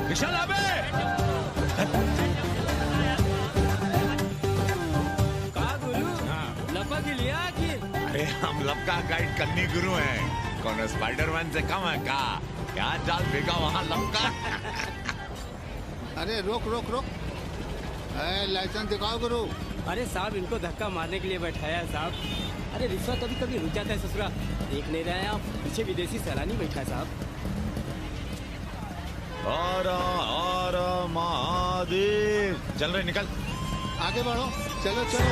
विशाल अबे का गुरु लपा के लिया कि अरे हम लपका गाइड करनी गुरु हैं। कौन स्पाइडरमैन से कम है का? क्या चाल फेंका वहाँ लपका। अरे रोक रोक रोक, लाइसेंस दिखाओ गुरु। अरे साहब इनको धक्का मारने के लिए बैठाया है साहब। अरे रिश्वत कभी कभी रुक जाता है ससुरा। देख नहीं रहे हैं आप, पीछे विदेशी सैलानी बैठा है साहब। और महादेव चल रहे, निकल आगे बढ़ो, चलो चलो।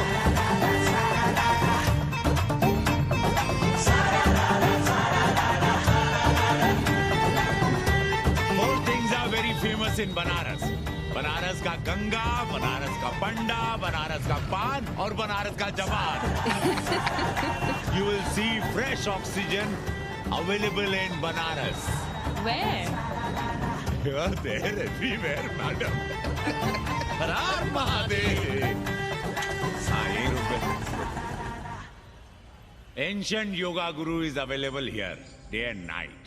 Four things are very famous in Banaras. Banaras का गंगा, बनारस का पंडा, बनारस का पान और बनारस का जवान। You will see fresh oxygen available in Banaras. Where? You are there everywhere, madam. हर हर महादेव। साईं रुपए। Ancient yoga guru is available here, day and night.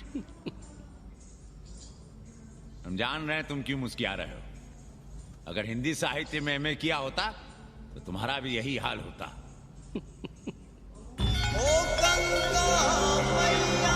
हम जान रहे हैं तुम क्यों मुस्कुरा रहे हो। अगर हिंदी साहित्य में एमए किया होता तो तुम्हारा भी यही हाल होता। ओ गंगा मैया।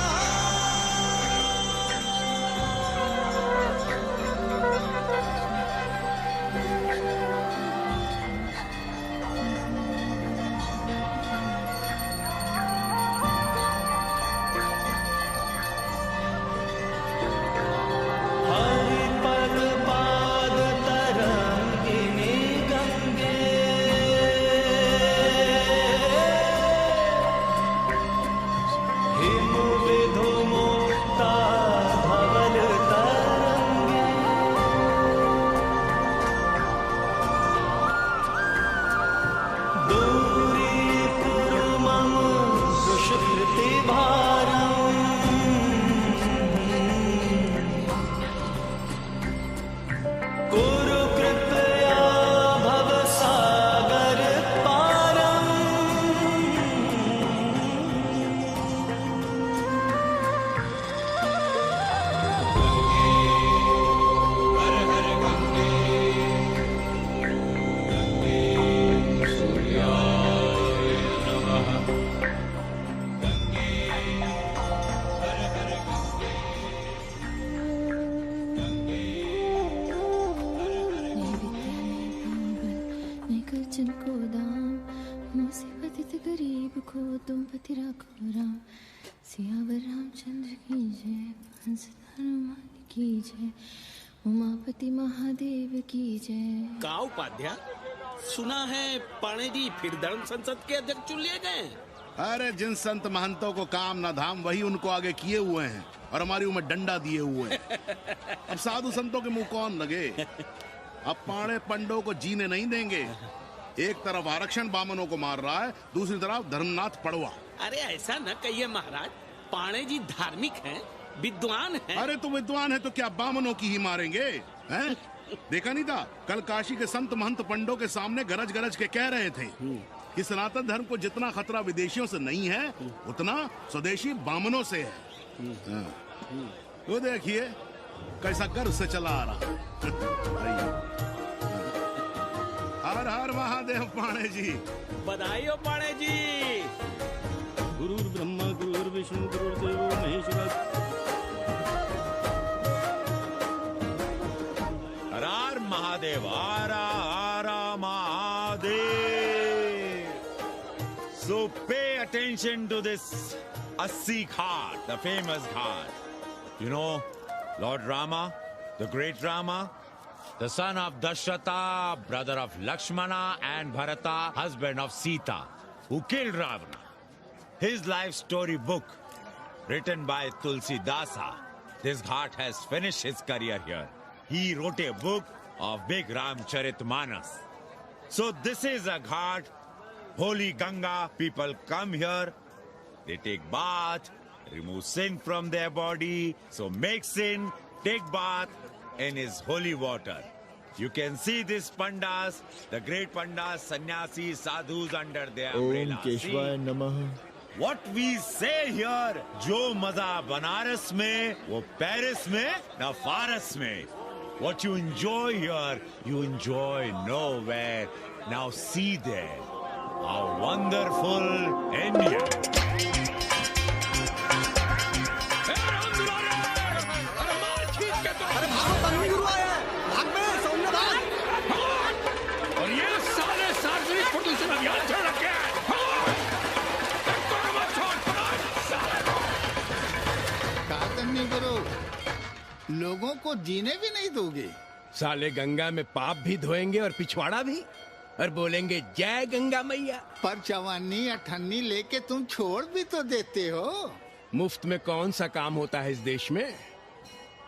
उमापति महादेव की जय। का उपाध्याय, सुना है पाणे जी फिर धर्म संसद के अध्यक्ष चुन लिए गए। अरे जिन संत महंतों को काम न धाम वही उनको आगे किए हुए हैं और हमारी उम्र डंडा दिए हुए हैं। अब साधु संतों के मुंह कौन लगे। अब पाणे पंडों को जीने नहीं देंगे। एक तरफ आरक्षण बामनों को मार रहा है, दूसरी तरफ धर्मनाथ पड़वा। अरे ऐसा न कहिए महाराज, पाणे जी धार्मिक हैं, विद्वान हैं। अरे तो विद्वान है तो क्या बामनों की ही मारेंगे हैं? देखा नहीं था कल काशी के संत महंत पंडों के सामने गरज गरज के कह रहे थे कि सनातन धर्म को जितना खतरा विदेशियों से नहीं है उतना स्वदेशी बामनों से है। वो देखिए कैसा गर्व से चला आ रहा। हर हर महादेव पाणे जी। बधाई हो पाणे जी। गुरुर् ब्रह्मा गुरुर्विष्णु गुरुर्देवो महेश्वरः। हर महादेव, आरा आरा Mahadev. So pay attention to this Assi Ghat, the famous ghat. You know, Lord Rama, the great Rama, the son of Dashrata, brother of Lakshmana and Bharata, husband of Sita, who killed Ravana. His life story book, written by Tulsi Dasa. This ghat has finished his career here. He wrote a book of big Ramcharitmanas. So this is a ghat, holy Ganga. People come here, they take bath, remove sin from their body. So make sin, take bath in his holy water. You can see these pandas, the great pandas, sannyasis, sadhus under their umbrella. Om Keshwaya Namah. What we say here, जो मजा बनारस में वो Paris में न फारस में। What you enjoy here, you enjoy nowhere. Now see there, how wonderful India. और ये सारे सार्वजनिक प्रदूषण अभियान चल रखे हैं। नहीं करो, लोगों को जीने भी नहीं दोगे। साले गंगा में पाप भी धोएंगे और पिछवाड़ा भी, और बोलेंगे जय गंगा मैया। पर चवानी अठन्नी लेके तुम छोड़ भी तो देते हो। मुफ्त में कौन सा काम होता है इस देश में?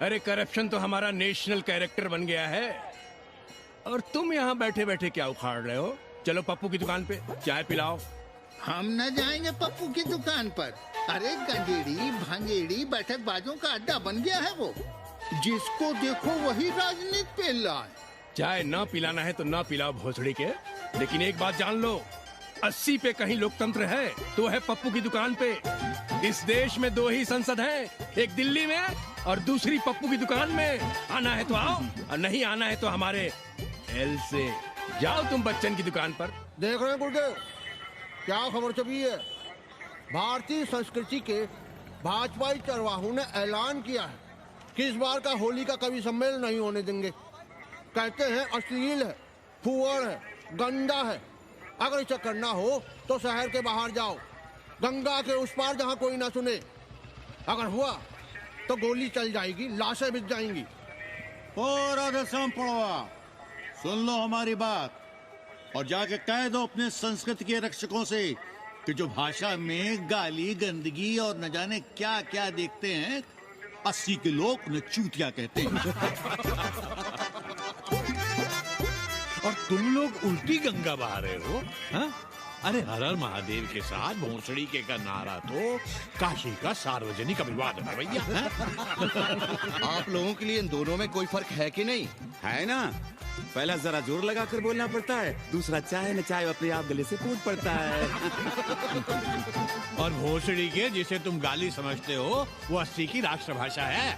अरे करप्शन तो हमारा नेशनल कैरेक्टर बन गया है। और तुम यहाँ बैठे बैठे क्या उखाड़ रहे हो? चलो पप्पू की दुकान पे चाय पिलाओ। हम न जाएंगे पप्पू की दुकान पर। अरे गंजेड़ी भांजेड़ी बैठक बाजों का अड्डा बन गया है वो। जिसको देखो वही राजनीति पे लाए। चाय न पिलाना है तो न पिलाओ भोसड़ी के, लेकिन एक बात जान लो, 80 पे कहीं लोकतंत्र है तो है पप्पू की दुकान पे। इस देश में 2 ही संसद हैं, एक दिल्ली में और दूसरी पप्पू की दुकान में। आना है तो आओ और नहीं आना है तो हमारे एल से जाओ तुम बच्चन की दुकान पर। देख रहे हैं गुरुदेव, क्या खबर छपी है? भारतीय संस्कृति के भाजपाई चरवाहों ने ऐलान किया है कि इस बार का होली का कवि सम्मेलन नहीं होने देंगे। कहते हैं अश्लील है, फुहड़ है, गंदा है। अगर इसे करना हो तो शहर के बाहर जाओ, गंगा के उस पार जहाँ कोई ना सुने। अगर हुआ तो गोली चल जाएगी, लाशें बिक जाएंगी। और राधेश्याम पड़वा, सुन लो हमारी बात और जाके कह दो अपने संस्कृति के रक्षकों से कि जो भाषा में गाली गंदगी और न जाने क्या क्या देखते हैं, 80 के लोग उन्हें चूतिया कहते हैं। और तुम लोग उल्टी गंगा बहा रहे हो, हाँ? अरे हर हर महादेव के साथ भोसड़ी के का नारा तो काशी का सार्वजनिक अभिवादन है भैया। आप लोगों के लिए इन दोनों में कोई फर्क है कि नहीं? है ना, पहला जरा जोर लगा कर बोलना पड़ता है, दूसरा चाहे न चाहे अपने आप गले से फूट पड़ता है। और भोसड़ी के जिसे तुम गाली समझते हो वो 80 की राष्ट्रभाषा है।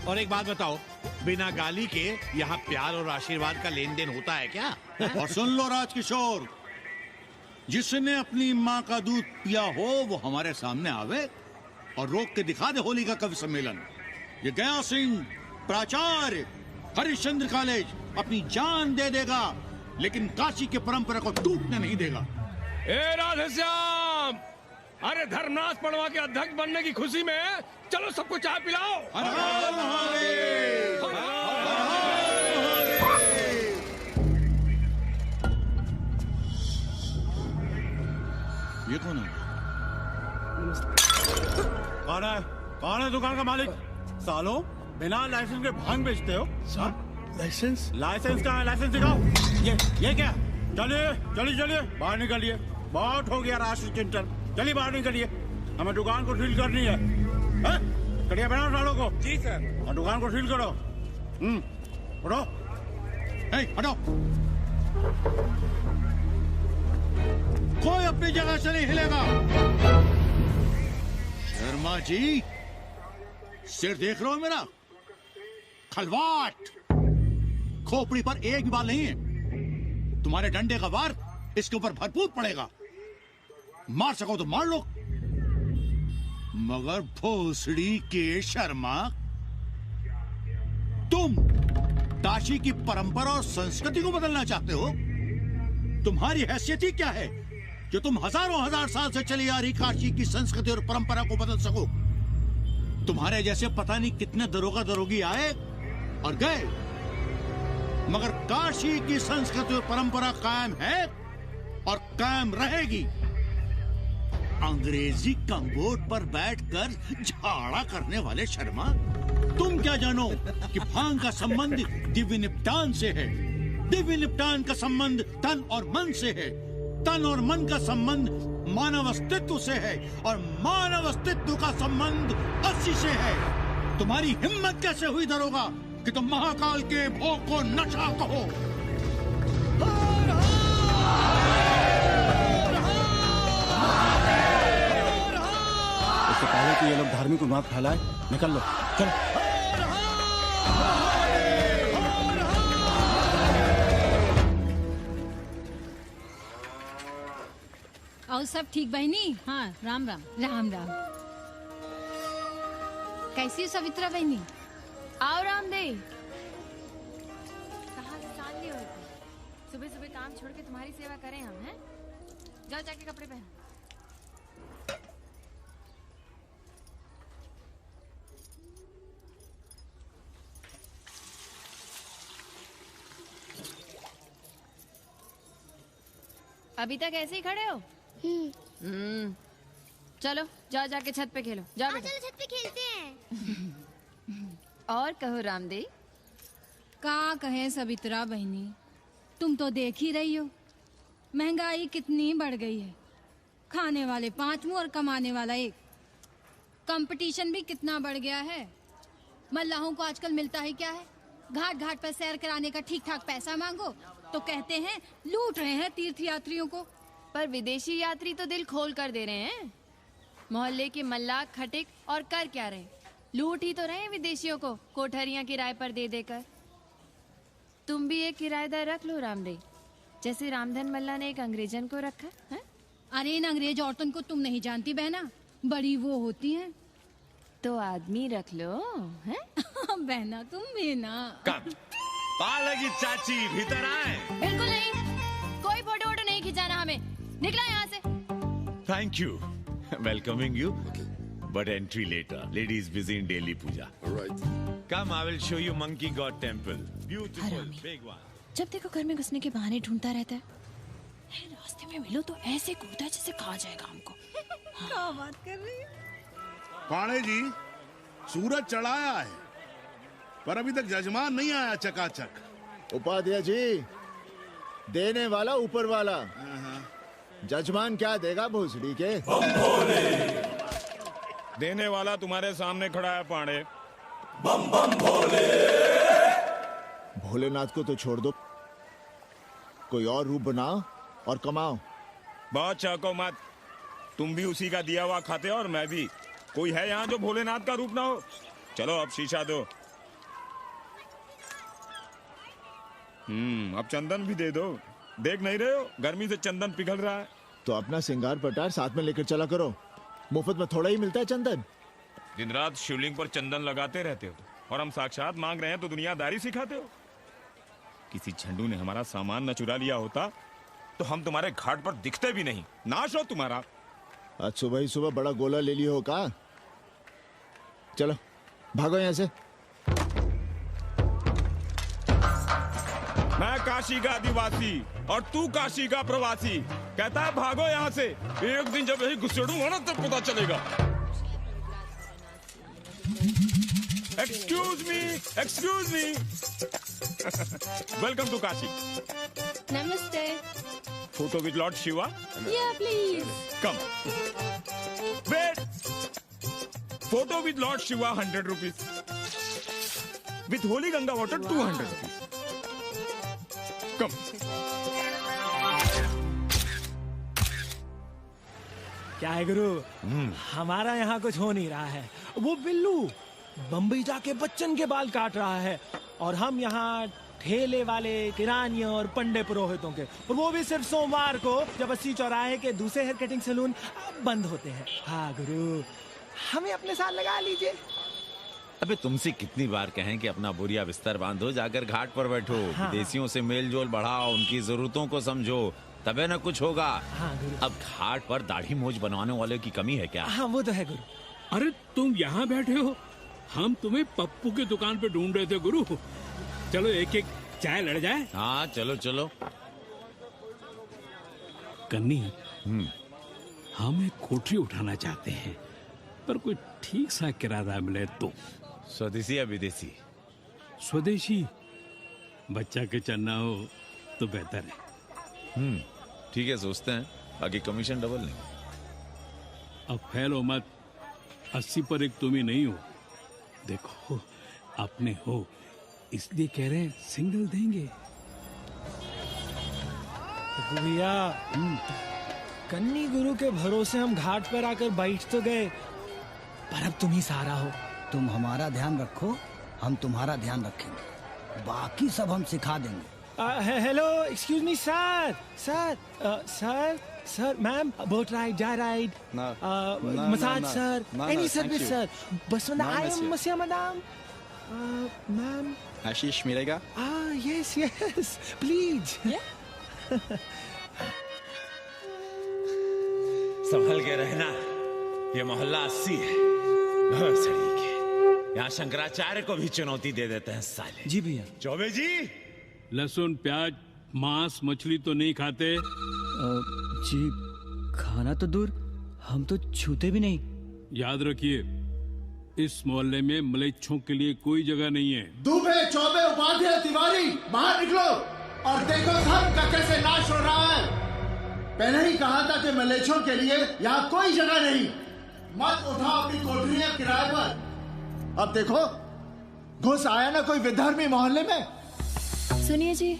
और एक बात बताओ, बिना गाली के यहाँ प्यार और आशीर्वाद का लेन देन होता है क्या? और सुन लो राजकिशोर, जिसने अपनी माँ का दूध पिया हो वो हमारे सामने आवे और रोक के दिखा दे होली का कवि सम्मेलन। ये गया सिंह प्राचार्य हरिश्चंद्र कॉलेज अपनी जान दे देगा, लेकिन काशी के परंपरा को टूटने नहीं देगा। ए राधेश्याम, अरे धर्मनाथ पड़वा के अध्यक्ष बनने की खुशी में चलो सबको चाय पिलाओ। हर हर महादेव, हर हर महादेव। ये कौन है? कौन है दुकान का मालिक? सालों बिना लाइसेंस के भांग बेचते हो? लाइसेंस? लाइसेंस कहाँ है? लाइसेंस दिखाओ। ये क्या? चलिए चलिए चलिए बाहर निकलिए। बहुत हो गया राष्ट्र चिंतन, चलिए बाहर निकलिए। हमें दुकान को सील करनी है। कड़िया बनाओ सालों को। जी सर। और दुकान को सील करो। उठो। हटो। कोई अपनी जगह से नहीं हिलेगा। शर्मा जी, सिर देख रहे हो मेरा? खलवाट, खोपड़ी पर एक भी बाल नहीं है। तुम्हारे डंडे का वार इसके ऊपर भरपूर पड़ेगा। मार सको तो मार लो, मगर भोसड़ी के शर्मा, तुम काशी की परंपरा और संस्कृति को बदलना चाहते हो? तुम्हारी हैसियत ही क्या है जो तुम हजारों हजार साल से चली आ रही काशी की संस्कृति और परंपरा को बदल सको? तुम्हारे जैसे पता नहीं कितने दरोगा दरोगी आए और गए, मगर काशी की संस्कृति और परंपरा कायम है और कायम रहेगी। अंग्रेजी कम्बोर्ड पर बैठकर झाड़ा करने वाले शर्मा, तुम क्या जानो कि भांग का संबंध दिव्य निपटान से है। दिव्य निपटान का संबंध तन और मन से है। तन और मन का संबंध मानव अस्तित्व से है और मानव अस्तित्व का संबंध 80 से है। तुम्हारी हिम्मत कैसे हुई दरोगा कि तुम महाकाल के भोग को नशा कहो? इससे पहले कि ये लोग धार्मिक उन्माद फैलाए, निकल लो, चलो। और सब ठीक बहनी? हाँ, राम राम। राम राम। कैसी हो सवित्रा बहनी? आओ रामदेव। कहाँ से चाल लिए हो? सुबह सुबह काम छोड़ के तुम्हारी सेवा करें हम, हैं? जाओ जाके कपड़े पहनो। अभी तक ऐसे ही खड़े हो? चलो जाओ जाके छत पे खेलो। जाओ बेटा। चलो छत पे खेलते हैं। और कहो रामदेव। का कहे सवित्रा बहनी, तुम तो देख ही रही हो महंगाई कितनी बढ़ गई है। खाने वाले 5 मुंह और कमाने वाला 1। कंपटीशन भी कितना बढ़ गया है। मल्लाहों को आजकल मिलता ही क्या है? घाट घाट पर सैर कराने का ठीक ठाक पैसा मांगो तो कहते हैं लूट रहे हैं तीर्थ यात्रियों को। पर विदेशी यात्री तो दिल खोल कर दे रहे हैं। मोहल्ले के मल्लाह खटिक और कर क्या रहे? लूट ही तो रहे हैं विदेशियों को कोठरियां किराए पर दे देकर। तुम भी एक किराएदार रख लो रामदेव, जैसे रामधन मल्ला ने एक अंग्रेजन को रखा है। अरे इन अंग्रेज औरतों को तुम नहीं जानती बहना, बड़ी वो होती हैं। तो आदमी रख लो, हैं? बहना तुम भी ना। पालगी चाची भीतर आए। बिल्कुल नहीं, कोई फोटो वोटो नहीं खिंचाना हमें। निकला यहाँ से। Thank you. Welcoming you. But entry later. Ladies busy in daily puja. All right. Come, I will show you Monkey God Temple. Beautiful, big one. जब देखो घर में घुसने के बहाने ढूंढता रहता है। रास्ते में मिलो तो ऐसे कूदा जैसे खा जाएगा हमको। क्या बात कर रही है? पाणे जी, सूरज चढ़ाया है पर अभी तक जजमान नहीं आया चकाचक। उपाध्याय जी, देने वाला ऊपर वाला। जजमान क्या देगा भोसड़ी के? देने वाला तुम्हारे सामने खड़ा है पांडे। बम बम भोले। भोलेनाथ को तो छोड़ दो, कोई और रूप बनाओ और कमाओ। बहुत चाको मत, तुम भी उसी का दिया हुआ खाते हो और मैं भी। कोई है यहाँ जो भोलेनाथ का रूप ना हो? चलो अब शीशा दो। अब चंदन भी दे दो। देख नहीं रहे हो गर्मी से चंदन पिघल रहा है। तो अपना सिंगार पटार साथ में लेकर चला करो, मुफ्त में थोड़ा ही मिलता है चंदन। दिन रात शिवलिंग पर चंदन लगाते रहते हो और हम साक्षात मांग रहे हैं तो दुनियादारी सिखाते हो। किसी झंडू ने हमारा सामान न चुरा लिया होता तो हम तुम्हारे घाट पर दिखते भी नहीं। नाश हो तुम्हारा। आज सुबह ही सुबह बड़ा गोला ले लियो हो का? चलो भागो यहाँ से। मैं काशी का आदिवासी और तू काशी का प्रवासी। कहता है भागो यहाँ से। एक दिन जब यही घुसेड़ूंगा ना तब पता चलेगा। Excuse me welcome to Kashi. नमस्ते। Photo with lord Shiva? Yeah, please. Come. Wait. Photo with lord Shiva 100 rupees. With holy Ganga water 200 rupees. Come. क्या है गुरु, हमारा यहाँ कुछ हो नहीं रहा है। वो बिल्लू बम्बई जाके बच्चन के बाल काट रहा है और हम यहाँ ठेले वाले, किरानियों और पंडे पुरोहितों के, और वो भी सिर्फ सोमवार को, जब 80 चौराहे के दूसरे हेयर कटिंग सैलून बंद होते हैं। हाँ गुरु, हमें अपने साथ लगा लीजिए। अबे तुमसे कितनी बार कहें कि अपना बोरिया बिस्तर बांधो, जाकर घाट पर बैठो। हाँ। विदेशियों से मेल जोल बढ़ाओ, उनकी जरूरतों को समझो, तबे न कुछ होगा। हाँ गुरु। अब घाट पर दाढ़ी मोछ बनवाने वाले की कमी है क्या? हाँ वो तो है गुरु। अरे तुम यहाँ बैठे हो, हम तुम्हें पप्पू की दुकान पे ढूंढ रहे थे गुरु। चलो एक एक चाय लड़ जाए। हाँ चलो चलो। कन्नी, हम एक कोठरी उठाना चाहते हैं पर कोई ठीक सा किराया मिले तो। स्वदेशी या विदेशी? स्वदेशी। बच्चा के चन्ना हो तो बेहतर है। ठीक है, सोचते हैं, बाकी कमीशन डबल नहीं। अब फैलो मत, 80 पर एक तुम ही नहीं हो। देखो अपने हो इसलिए कह रहे हैं, सिंगल देंगे। भैया, कन्नी गुरु के भरोसे हम घाट पर आकर बैठ तो गए, पर अब तुम ही सहारा हो। तुम हमारा ध्यान रखो, हम तुम्हारा ध्यान रखेंगे, बाकी सब हम सिखा देंगे। Hello, excuse me sir. Sir Sir, ma'am, boat ride, jar ride, massage, sir, any service, sir. Basunda, I am Monsieur, madam. Ma'am. आशीष मिलेगा? Yes, yes, please. संभल के रहना, ये मोहल्ला 80 है, भोसड़ी के। यहाँ शंकराचार्य को भी चुनौती दे देते हैं साले। जी भैया। चौबे जी, लहसुन, प्याज, मांस, मछली तो नहीं खाते? जी, खाना तो दूर, हम तो छूते भी नहीं। याद रखिए, इस मोहल्ले में मलेच्छों के लिए कोई जगह नहीं है। दुबे, चौबे, उपाध्याय, तिवारी, बाहर निकलो और देखो धर्म का कैसे नाश हो रहा है। पहले ही कहा था कि मलेच्छों के लिए यहाँ कोई जगह नहीं। मत उठाओ अपनी कोठरियां किराए पर। अब देखो, घुस आया ना कोई विधर्मी मोहल्ले में। सुनिए जी,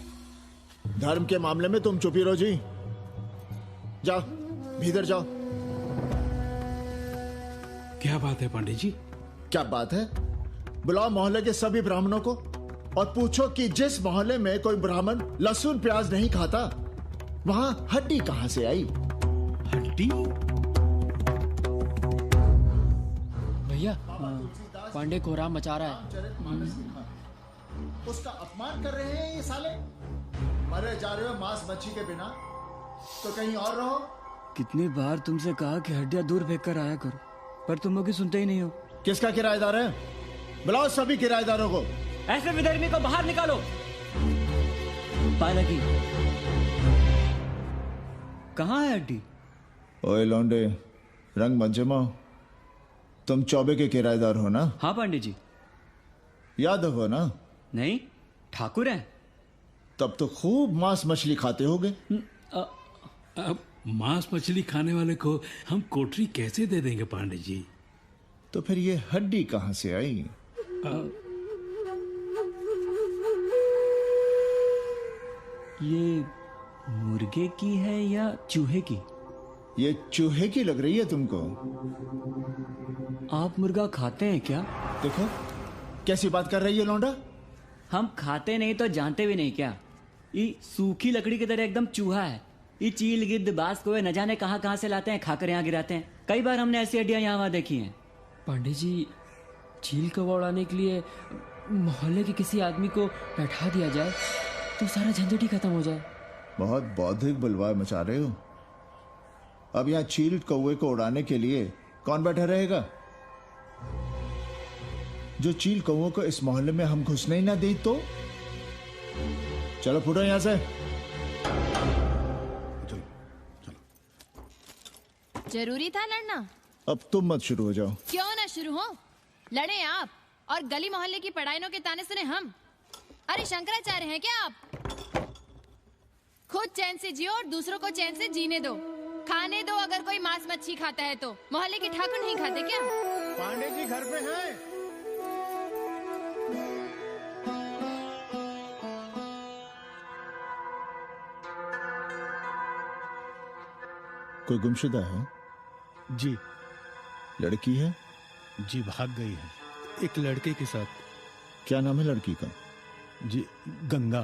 धर्म के मामले में तुम चुप ही रहो जी। जाओ, भीतर जाओ। क्या बात है पांडे जी? क्या बात है? बुलाओ मोहल्ले के सभी ब्राह्मणों को और पूछो कि जिस मोहल्ले में कोई ब्राह्मण लहसुन प्याज नहीं खाता, वहां हड्डी कहां से आई? हड्डी? भैया, पांडे कोहराम मचा रहा है। उसका अपमान कर रहे हैं ये साले। मरे जा रहे हो मांस मच्छी के बिना, तो कहीं और रहो। कितनी बार तुमसे कहा कि हड्डियां दूर फेंक कर आया करो, पर तुम लोग सुनते ही नहीं हो। किसका किराएदार है? बुलाओ सभी किराएदारों को। ऐसे विधर्मी को बाहर निकालो। पालकी, कहाँ है हड्डी? ओए लौंडे, रंग मत जमाओ। तुम चौबे के किराएदार हो ना? हाँ पांडे जी। यादव हो ना? नहीं, ठाकुर है। तब तो खूब मांस मछली खाते होगे। अब मांस मछली खाने वाले को हम कोठरी कैसे दे देंगे पांडे जी? तो फिर ये हड्डी कहां से आई? ये मुर्गे की है या चूहे की? ये चूहे की लग रही है तुमको। आप मुर्गा खाते हैं क्या? देखो कैसी बात कर रही है लौंडा। हम खाते नहीं तो जानते भी नहीं क्या? ये सूखी लकड़ी की तरह एकदम चूहा है। ये चील गिद्ध बास को न जाने कहां से लाते हैं, खाकर यहाँ गिराते हैं। कई बार हमने ऐसी हड्डियां यहाँ वहां देखी हैं। पांडे जी, चील को उड़ाने के लिए मोहल्ले के किसी आदमी को बैठा दिया जाए तो सारा झंझट ही खत्म हो जाए। बहुत बौद्धिक बुलवाए मचा रहे हो। अब यहाँ चील कौवे को उड़ाने के लिए कौन बैठा रहेगा? जो चील कौवों को इस मोहल्ले में हम घुसने ही ना दे तो। चलो फुटो यहाँ से। जरूरी था लड़ना? अब तुम मत शुरू हो जाओ। क्यों ना शुरू हो? लड़े आप और गली मोहल्ले की पढ़ाइयों के ताने सुने हम। अरे शंकराचार्य हैं क्या आप? खुद चैन से जियो और दूसरों को चैन से जीने दो। खाने दो अगर कोई मांस मच्छी खाता है तो। मोहल्ले के ठाकुर नहीं खाते क्या? पांडे जी घर पे हैं? कोई गुमशुदा है? जी। लड़की है? जी भाग गई है एक लड़के के साथ। क्या नाम है लड़की का? जी गंगा।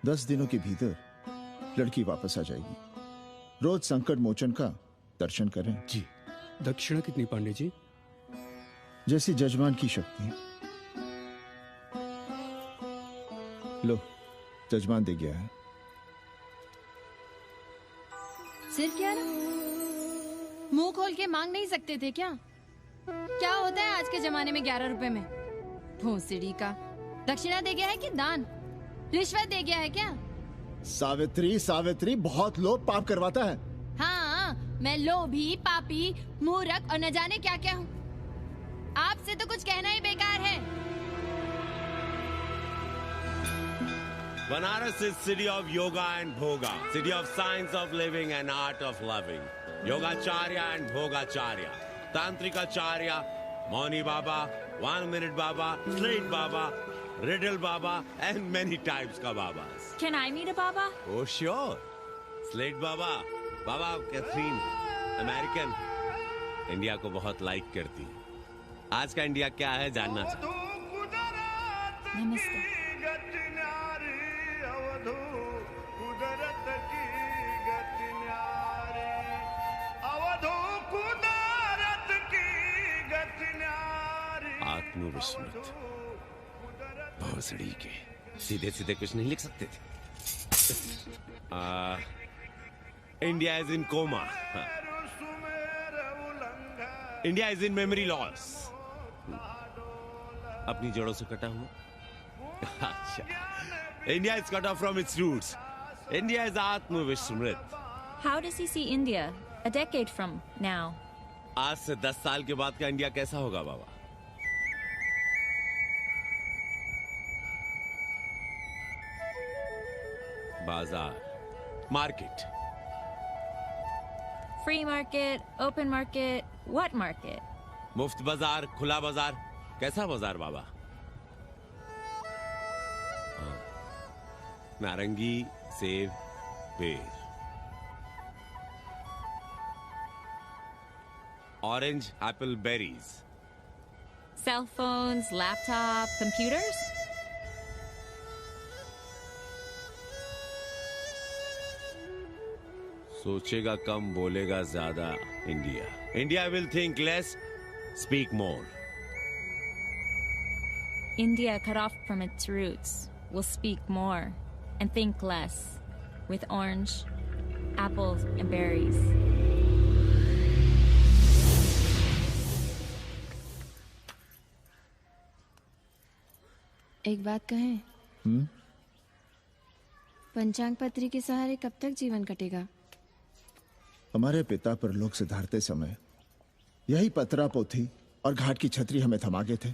10 दिनों के भीतर लड़की वापस आ जाएगी। रोज संकट मोचन का दर्शन करें। जी। दक्षिणा कितनी पांडे जी? जैसी जजमान की शक्ति। लो, जजमान दे गया है। सिर क्या रहा? मुंह खोल के मांग नहीं सकते थे क्या? क्या होता है आज के जमाने में 11 रुपए में? भोसड़ी का। दक्षिणा दे गया है कि दान? रिश्वत दे गया है क्या? सावित्री, सावित्री बहुत लोभ पाप करवाता है। हाँ, मैं लोभी, पापी, मूर्ख और न जाने क्या क्या हूँ। आपसे तो कुछ कहना ही बेकार है। Banaras is city of yoga and bhoga, city of science of living and art of loving. Yogacharya and Bhogacharya, Tantrikacharya, Mauni Baba, 1 Minute Baba, Slate Baba, Riddle Baba, and many types ka Babas. Can I meet a Baba? Oh sure, Slate Baba, Baba Catherine, American, India को बहुत like करती है। आज का India क्या है जानना चाहता। नमस्ते। आत्मविस्मृत भोसड़ी के सीधे सीधे कुछ नहीं लिख सकते थे। India is in coma, India is in memory loss, अपनी जड़ों से कटा हुआ। अच्छा, India is cut off from its roots, India is आत्मविस्मृत। How does he see India a decade from now? आज से 10 साल के बाद का इंडिया कैसा होगा बाबा? बाजार, market, Free market, open market, what market? मुफ्त बाजार, खुला बाजार, कैसा बाजार बाबा? हाँ, नारंगी, सेब, पेड़, orange, Apple, berries, Cell phones, laptop, computers? सोचेगा कम बोलेगा ज्यादा India. India will think less, speak more. India, cut off from its roots, will speak more and think less, with orange, apples, and berries. एक बात कहें, पंचांग पत्री के सहारे कब तक जीवन कटेगा? हमारे पिता परलोक सिधारते समय यही पतरा पोथी और घाट की छतरी हमें थमा गए थे।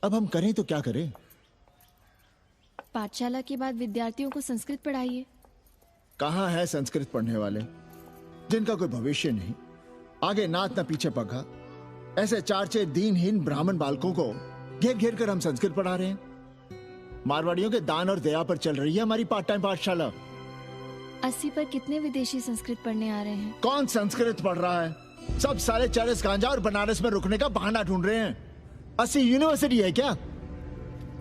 अब हम करें तो क्या करें? पाठशाला के बाद विद्यार्थियों को संस्कृत पढ़ाइए। कहाँ है संस्कृत पढ़ने वाले जिनका कोई भविष्य नहीं, आगे नात न पीछे पगा। ऐसे 4-6 दीनहीन ब्राह्मण बालकों को घेर घेर कर हम संस्कृत पढ़ा रहे हैं। मारवाड़ियों के दान और दया पर चल रही है हमारी पार्ट टाइम पाठशाला। 80 पर कितने विदेशी संस्कृत पढ़ने आ रहे हैं? कौन संस्कृत पढ़ रहा है? सब साले चरस गांजा और बनारस में रुकने का बहाना ढूंढ रहे हैं। 80 यूनिवर्सिटी है क्या?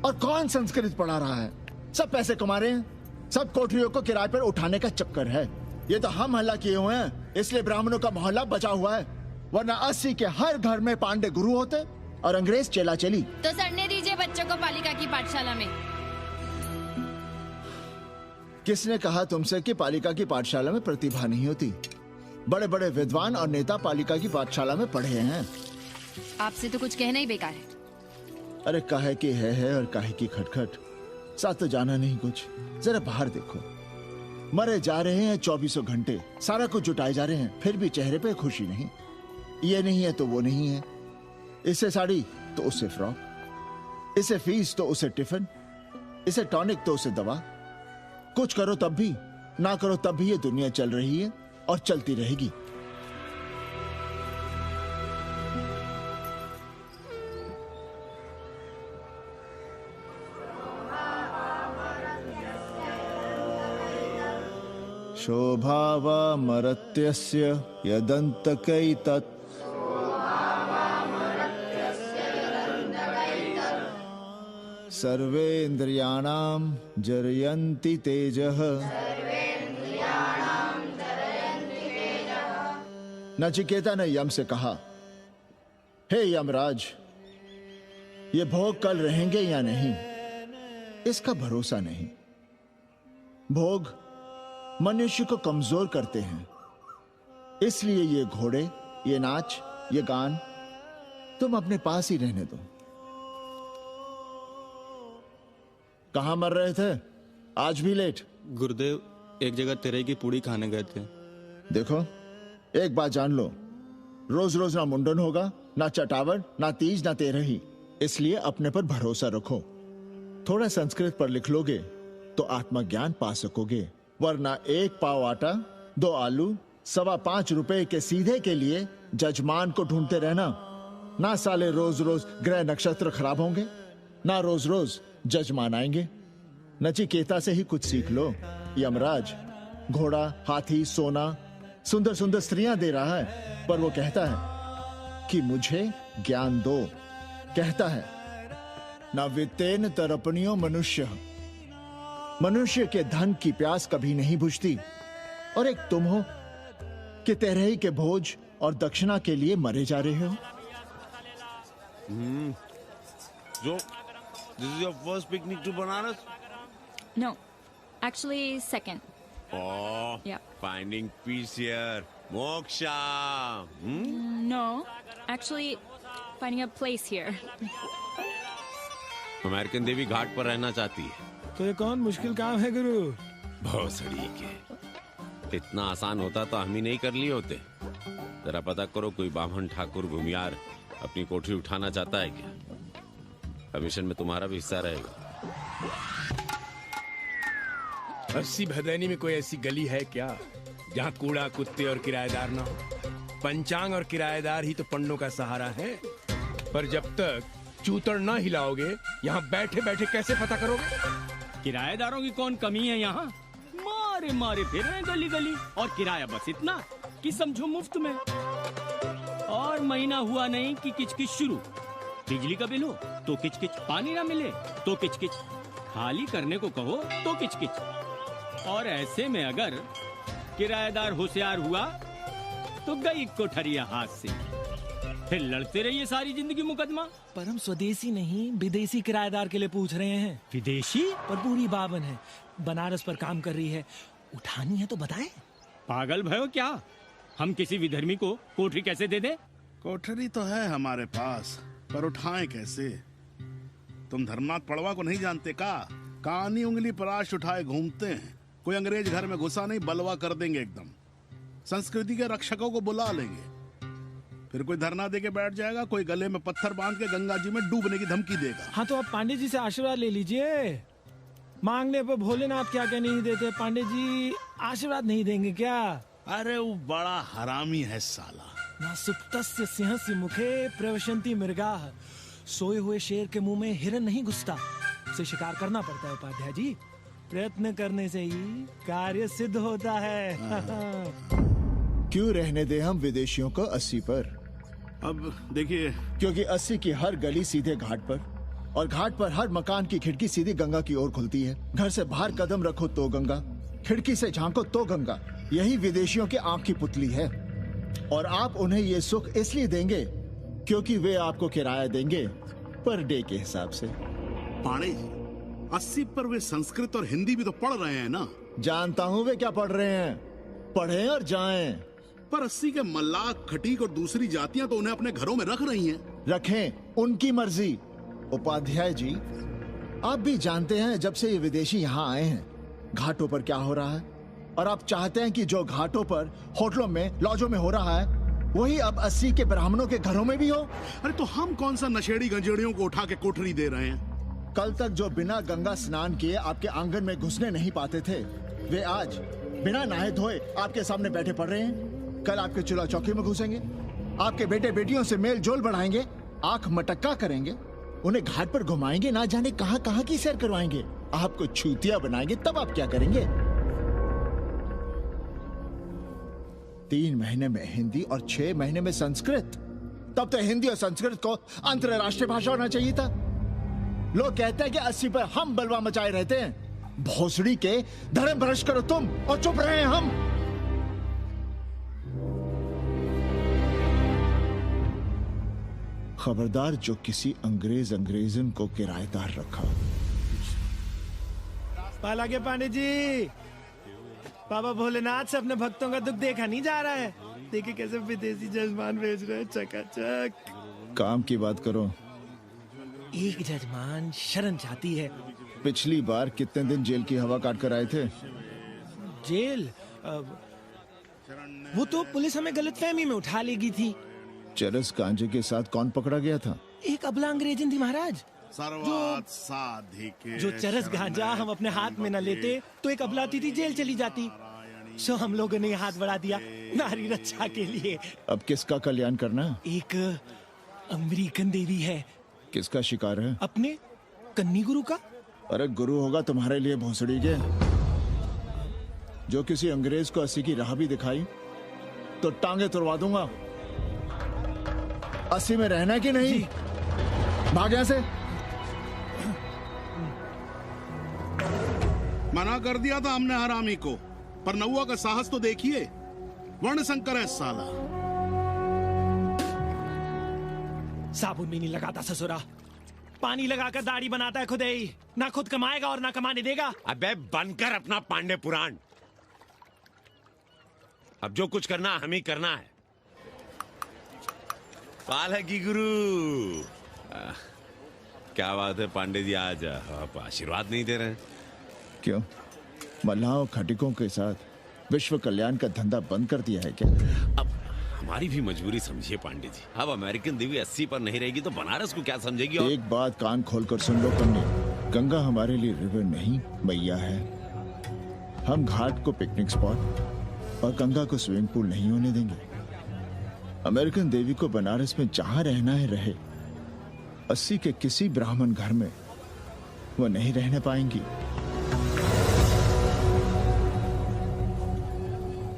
और कौन संस्कृत पढ़ा रहा है? सब पैसे कमा रहे हैं, सब कोठरियों को किराए पर उठाने का चक्कर है। ये तो हम हल्ला किए हुए हैं, इसलिए ब्राह्मणों का मोहल्ला बचा हुआ है, वरना 80 के हर घर में पांडे गुरु होते और अंग्रेज चेला चली। तो सड़ने दीजिए बच्चों को पालिका की पाठशाला में। किसने कहा तुमसे कि पालिका की पाठशाला में प्रतिभा नहीं होती? बड़े बड़े विद्वान और नेता पालिका की पाठशाला में पढ़े हैं। आपसे तो कुछ कहना ही बेकार है। अरे काहे की है और काहे की खटखट, साथ तो जाना नहीं कुछ। जरा बाहर देखो, मरे जा रहे हैं 24 घंटे, सारा कुछ जुटाए जा रहे हैं, फिर भी चेहरे पे खुशी नहीं। ये नहीं है तो वो नहीं है, इससे साड़ी तो उससे फ्रॉक, इसे फीस तो उसे टिफिन, इसे टॉनिक तो उसे दवा। कुछ करो तब भी, ना करो तब भी ये दुनिया चल रही है और चलती रहेगी। शोभावामरत्यस्य यदन्तकैतत् सर्वेन्द्रियाणां जरयन्ति तेजः। नचिकेता ने यम से कहा, हे यमराज, ये भोग कल रहेंगे या नहीं, इसका भरोसा नहीं। भोग मनुष्य को कमजोर करते हैं, इसलिए ये घोड़े, ये नाच, ये गान तुम अपने पास ही रहने दो। कहां मर रहे थे? आज भी लेट? गुरुदेव, एक जगह तेरे की पूड़ी खाने गए थे। देखो, एक बात जान लो, रोज रोज ना मुंडन होगा, ना चटावट, ना तीज, ना तेरही। इसलिए अपने पर भरोसा रखो। थोड़ा संस्कृत पर लिख लोगे तो आत्मज्ञान पा सकोगे, वरना 1 पाव आटा, 2 आलू, 5.25 रुपए के सीधे के लिए जजमान को ढूंढते रहना। ना साले रोज रोज ग्रह नक्षत्र खराब होंगे, ना रोज रोज जजमान आएंगे। नचिकेता से ही कुछ सीख लो। यमराज घोड़ा, हाथी, सोना, सुंदर सुंदर स्त्रियां दे रहा है, पर वो कहता है कि मुझे ज्ञान दो। कहता है ना वित्तेन तरपणियो मनुष्य, मनुष्य के धन की प्यास कभी नहीं बुझती। और एक तुम हो कि तेरही के भोज और दक्षिणा के लिए मरे जा रहे हो। So, this is your first picnic to Banaras? No, actually second. Oh, Yeah. finding peace here. Moksha. No, actually finding a place here. American देवी घाट पर रहना चाहती है। तो ये कौन मुश्किल काम है गुरु? भोसड़ी के। इतना आसान होता तो हम ही नहीं कर लिए होते। जरा पता करो कोई बामन ठाकुर घुमियार अपनी कोठरी उठाना चाहता है क्या? कमीशन में तुम्हारा भी हिस्सा रहेगा। 80 भदैनी में कोई ऐसी गली है क्या जहाँ कूड़ा कुत्ते और किराएदार ना हो? पंचांग और किराएदार ही तो पंडों का सहारा है। पर जब तक चूतड़ ना हिलाओगे यहाँ बैठे बैठे कैसे पता करोगे? किराएदारों की कौन कमी है यहाँ? मारे मारे फिर रहे गली गली, और किराया बस इतना कि समझो मुफ्त में। और महीना हुआ नहीं कि किचकिच शुरू। बिजली का बिल हो तो किचकिच, पानी ना मिले तो किचकिच, खाली करने को कहो तो किचकिच। और ऐसे में अगर किराएदार होशियार हुआ तो गई कोठरिया हाथ से, फिर लड़ते रहिए सारी जिंदगी मुकदमा। पर हम स्वदेशी नहीं विदेशी किराएदार के लिए पूछ रहे हैं। विदेशी? पर पूरी बावन है, बनारस पर काम कर रही है, उठानी है तो बताएं। पागल भयो क्या? हम किसी विधर्मी को कोठरी कैसे दे दें? कोठरी तो है हमारे पास, पर उठाएं कैसे? तुम धर्मनाथ पड़वा को नहीं जानते का? कानी उंगली पराश उठाए घूमते हैं। कोई अंग्रेज घर में घुसा नहीं, बलवा कर देंगे एकदम। संस्कृति के रक्षकों को बुला लेंगे, फिर कोई धरना दे के बैठ जाएगा, कोई गले में पत्थर बांध के गंगा जी में डूबने की धमकी देगा। हाँ तो आप पांडे जी से आशीर्वाद ले लीजिए। मांगने पर भोलेनाथ क्या क्या नहीं देते, पांडे जी आशीर्वाद नहीं देंगे क्या? अरे वो बड़ा हरामी है साला। ना सुप्तस्य सिंहस्य मुखे प्रवशन्ति मृगाः। सोए हुए शेर के मुंह में हिरन नहीं घुसता, उसे शिकार करना पड़ता है उपाध्याय जी। प्रयत्न करने से ही कार्य सिद्ध होता है। क्यों रहने दे हम विदेशियों को 80 पर? अब देखिए, क्योंकि 80 की हर गली सीधे घाट पर, और घाट पर हर मकान की खिड़की सीधी गंगा की ओर खुलती है। घर से बाहर कदम रखो तो गंगा, खिड़की से झांको तो गंगा। यही विदेशियों की आंख की पुतली है। और आप उन्हें ये सुख इसलिए देंगे क्योंकि वे आपको किराया देंगे पर डे के हिसाब से। पाणे जी, 80 पर वे संस्कृत और हिंदी भी तो पढ़ रहे हैं ना? जानता हूँ वे क्या पढ़ रहे हैं, पढ़ें और जाएं। पर 80 के मल्लाक, खटीक और दूसरी जातियां तो उन्हें अपने घरों में रख रही हैं। रखें, उनकी मर्जी। उपाध्याय जी, आप भी जानते हैं जब से ये विदेशी यहाँ आए हैं घाटों पर क्या हो रहा है, और आप चाहते हैं कि जो घाटों पर, होटलों में, लॉजों में हो रहा है वही अब 80 के ब्राह्मणों के घरों में भी हो। अरे तो हम कौन सा नशेड़ी गंजेड़ियों को उठा के कोठरी दे रहे हैं? कल तक जो बिना गंगा स्नान किए आपके आंगन में घुसने नहीं पाते थे, वे आज बिना नहाए धोए आपके सामने बैठे पड़ रहे हैं। कल आपके चूल्हा चौकी में घुसेंगे, आपके बेटे बेटियों से मेल जोल बढ़ाएंगे, आंख मटक्का करेंगे, उन्हें घाट पर घुमाएंगे, ना जाने कहां कहां की सैर करवाएंगे, आपको छूतिया बनाएंगे। तब आप क्या करेंगे? 3 महीने में हिंदी और 6 महीने में संस्कृत। तब तो हिंदी और संस्कृत को अंतरराष्ट्रीय भाषा होना चाहिए था। लोग कहते हैं कि 80 पर हम बलवा मचाए रहते हैं। भोसड़ी के धर्म भ्रष्ट करो तुम और चुप रहे हम। खबरदार जो किसी अंग्रेजन को किराएदार रखा। पाला के पांडे जी, बाबा भोलेनाथ से अपने भक्तों का दुख देखा नहीं जा रहा है। देखिए कैसे विदेशी जजमान भेज रहे हैं, चकाचक। काम की बात करो। एक जजमान शरण चाहती है। पिछली बार कितने दिन जेल की हवा काट कर आए थे? जेल? वो तो पुलिस हमें गलतफहमी में उठा लेगी थी। चरस गांजे के साथ कौन पकड़ा गया था? एक अबला अंग्रेजन थी महाराज। जो चरस गांजा हम अपने हाथ में न लेते तो एक अबलाती थी जेल चली जाती। सो हम लोगों ने हाथ बढ़ा दिया नारी रक्षा के लिए। अब किसका कल्याण करना? एक अमेरिकन देवी है। किसका शिकार है? अपने कन्नी गुरु का। अरे गुरु होगा तुम्हारे लिए भोसड़ी के। जो किसी अंग्रेज को 80 की राह भी दिखाई तो टांगे तुड़वा दूंगा। 80 में रहना कि नहीं? भाग यहां से। मना कर दिया था हमने हरामी को, पर नौआ का साहस तो देखिए। वर्ण संकर है साला। साबुन भी नहीं लगाता ससुरा। पानी लगाकर दाढ़ी बनाता है खुद ही, ना खुद कमाएगा और ना कमाने देगा। अबे बनकर अपना पांडे पुराण। अब जो कुछ करना हम ही करना है। पालकी गुरु। क्या बात है पांडे जी, आज आप आशीर्वाद नहीं दे रहे हैं? क्यों, मल्लाहों खटिकों के साथ विश्व कल्याण का धंधा बंद कर दिया है क्या? अब हमारी भी मजबूरी समझिए पांडे जी। अब अमेरिकन देवी 80 पर नहीं रहेगी तो बनारस को क्या समझेगी? और एक बात कान खोलकर सुन लो कन्या, गंगा हमारे लिए रिवर नहीं मैया है। हम घाट को पिकनिक स्पॉट और गंगा को स्विमिंग पूल नहीं होने देंगे। अमेरिकन देवी को बनारस में जहां रहना है रहे, 80 के किसी ब्राह्मण घर में वो नहीं रहने पाएंगी।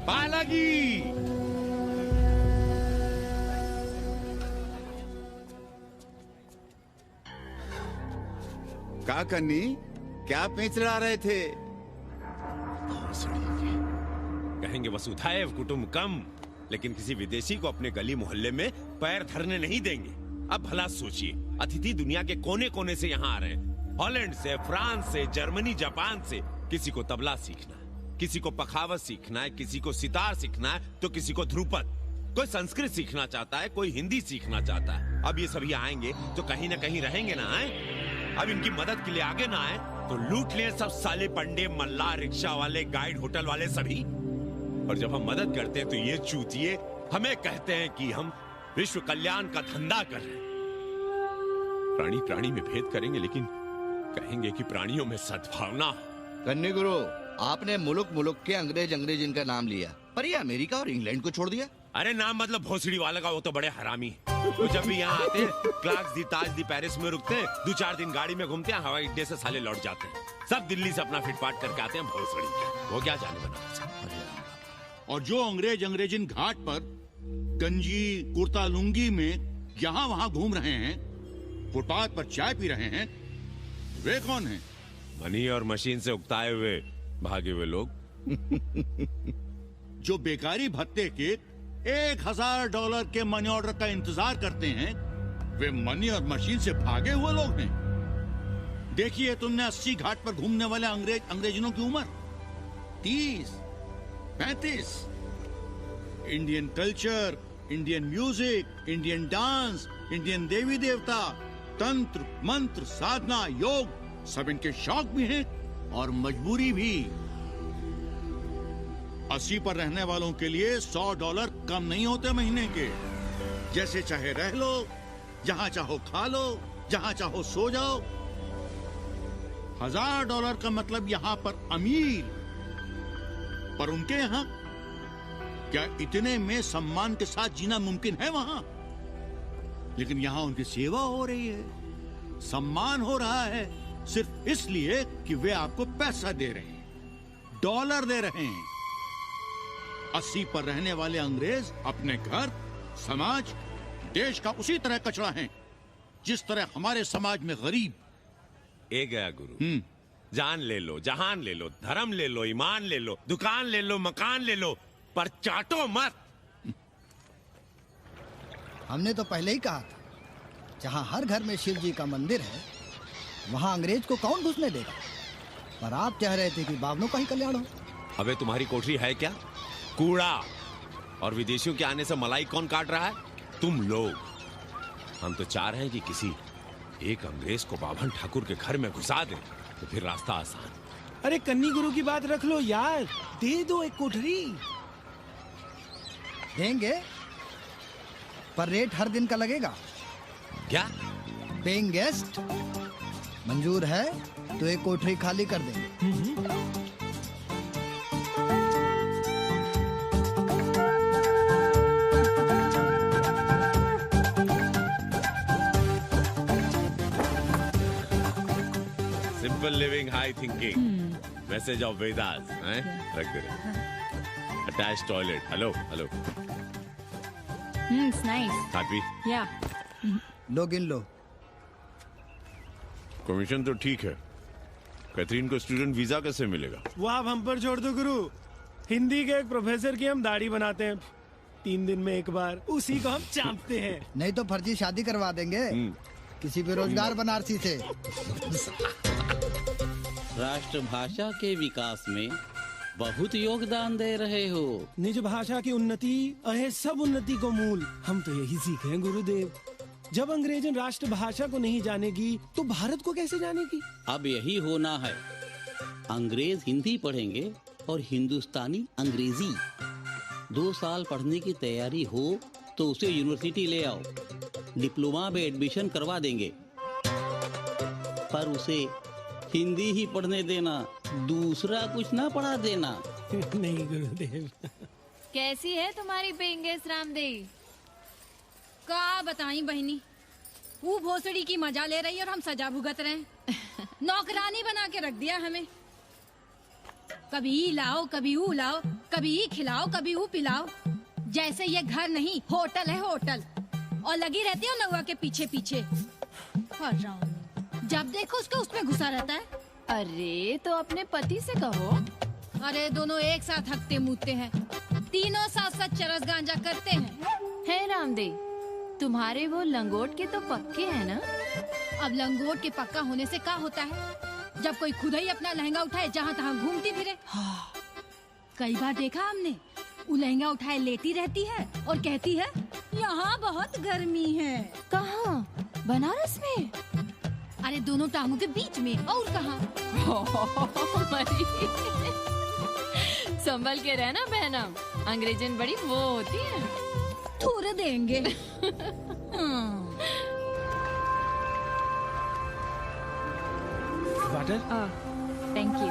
पालकी! का कन्नी, क्या पेंच लड़ा रहे थे? कहेंगे वसुधैव कुटुंबकम, लेकिन किसी विदेशी को अपने गली मोहल्ले में पैर धरने नहीं देंगे। अब भला सोचिए, अतिथि दुनिया के कोने कोने से यहाँ आ रहे हैं, हॉलैंड से, फ्रांस से, जर्मनी, जापान से। किसी को तबला सीखना है, किसी को पखावत सीखना है, किसी को सितार सीखना है, तो किसी को ध्रुपद। कोई संस्कृत सीखना चाहता है, कोई हिंदी सीखना चाहता है। अब ये सभी आएंगे तो कहीं ना कहीं रहेंगे ना। आए अब इनकी मदद के लिए आगे ना आए तो लूट ले सब साले पंडे, मल्ला, रिक्शा वाले, गाइड, होटल वाले सभी। और जब हम मदद करते हैं तो ये चूतिए हमें कहते हैं कि हम विश्व कल्याण का धंधा कर रहे हैं। प्राणी प्राणी में भेद करेंगे, लेकिन कहेंगे कि प्राणियों में सद्भावना। कन्नी गुरु, आपने मुल्क मुल्क के अंग्रेज अंग्रेज इनका नाम लिया, पर ये अमेरिका और इंग्लैंड को छोड़ दिया। अरे नाम मतलब भोसड़ी वाले का, वो तो बड़े हरामी है। वो जब भी यहाँ आते हैं क्लार्क्स दी, ताज दी, पेरिस में रुकते हैं, 2-4 दिन गाड़ी में घूमते हैं, हवाई अड्डे से साले लौट जाते हैं। सब दिल्ली से अपना फिटपाट करके आते हैं भोसड़ी। वो क्या जाने बना। और जो अंग्रेज अंग्रेजिन घाट पर गंजी कुर्ता लुंगी में यहाँ वहाँ घूम रहे हैं, फुटपाथ पर चाय पी रहे हैं, वे कौन हैं? मनी और मशीन से उकताए हुए भागे हुए लोग। जो बेकारी भत्ते के $1000 के मनी ऑर्डर का इंतजार करते हैं, वे मनी और मशीन से भागे हुए लोग हैं। देखिए तुमने 80 घाट पर घूमने वाले अंग्रेजनों की उम्र 30-35। Indian culture, Indian music, Indian dance, Indian देवी देवता, तंत्र मंत्र, साधना, योग, सब इनके शौक भी हैं और मजबूरी भी। 80 पर रहने वालों के लिए $100 कम नहीं होते महीने के। जैसे चाहे रह लो, जहां चाहो खा लो, जहां चाहो सो जाओ। $1000 का मतलब यहाँ पर अमीर, पर उनके यहाँ क्या इतने में सम्मान के साथ जीना मुमकिन है वहां? लेकिन यहाँ उनकी सेवा हो रही है, सम्मान हो रहा है, सिर्फ इसलिए कि वे आपको पैसा दे रहे हैं, डॉलर दे रहे हैं। 80 पर रहने वाले अंग्रेज अपने घर, समाज, देश का उसी तरह कचरा हैं, जिस तरह हमारे समाज में गरीब। ए गया गुरु, जान ले लो, जहान ले लो, धर्म ले लो, ईमान ले लो, दुकान ले लो, मकान ले लो, पर चाटो मत। हमने तो पहले ही कहा था, जहाँ हर घर में शिव जी का मंदिर है, वहाँ अंग्रेज को कौन घुसने देगा? पर आप चाह रहे थे कि बावनों का ही कल्याण हो। अबे तुम्हारी कोठरी है क्या? कूड़ा। और विदेशियों के आने से मलाई कौन काट रहा है? तुम लोग। हम तो चाह रहे हैं कि किसी एक अंग्रेज को बाभन ठाकुर के घर में घुसा दे, तो फिर रास्ता आसान। अरे कन्नी गुरु की बात रख लो यार, दे दो एक कोठरी। देंगे, पर रेट हर दिन का लगेगा। क्या? पेइंग गेस्ट मंजूर है तो एक कोठरी खाली कर देंगे। Simple living, high thinking, message of Vedas. रख दे। Attach toilet. Hello hello. It's nice. Happy? Yeah. लो गिन लो। कमीशन तो ठीक है, कैथरीन को स्टूडेंट वीजा कैसे मिलेगा? वो आप हम पर छोड़ दो गुरु। हिंदी के एक प्रोफेसर की हम दाढ़ी बनाते हैं 3 दिन में एक बार, उसी को हम चापते हैं। नहीं तो फर्जी शादी करवा देंगे। किसी बेरोजगार बनारसी से। राष्ट्रभाषा के विकास में बहुत योगदान दे रहे हो। निज भाषा की उन्नति अहे सब उन्नति को मूल। हम तो यही सीखे हैं गुरुदेव। जब अंग्रेजन राष्ट्रभाषा को नहीं जानेगी तो भारत को कैसे जानेगी? अब यही होना है। अंग्रेज हिंदी पढ़ेंगे और हिंदुस्तानी अंग्रेजी। 2 साल पढ़ने की तैयारी हो तो उसे यूनिवर्सिटी ले आओ, डिप्लोमा में एडमिशन करवा देंगे, पर उसे हिंदी ही पढ़ने देना, दूसरा कुछ ना पढ़ा देना। नहीं गुरुदेव। कैसी है तुम्हारी पेंगेस रामदेव? का बताई बहनी, वो भोसड़ी की मजा ले रही और हम सजा भुगत रहे हैं। नौकरानी बना के रख दिया हमें। कभी ई लाओ, कभी ऊ लाओ, कभी ई खिलाओ, कभी ऊ पिलाओ। जैसे ये घर नहीं होटल है, होटल। और लगी रहती है नौवा के पीछे पीछे। जब देखो उसका उसमें घुसा रहता है। अरे तो अपने पति से कहो। अरे दोनों एक साथ हकते मुतते हैं, तीनों साथ साथ चरस गांजा करते हैं। है रामदेव, तुम्हारे वो लंगोट के तो पक्के हैं ना? अब लंगोट के पक्का होने से क्या होता है? जब कोई खुद ही अपना लहंगा उठाए जहाँ तहाँ घूमती फिरे। कई बार देखा हमने, वो लहंगा उठाए लेटी रहती है और कहती है यहाँ बहुत गर्मी है। कहाँ? बनारस में? अरे दोनों टांगों के बीच में। और कहाँ? संभल के रहना बहना, अंग्रेजन बड़ी वो होती है। थोड़े देंगे। वाटर? Thank you.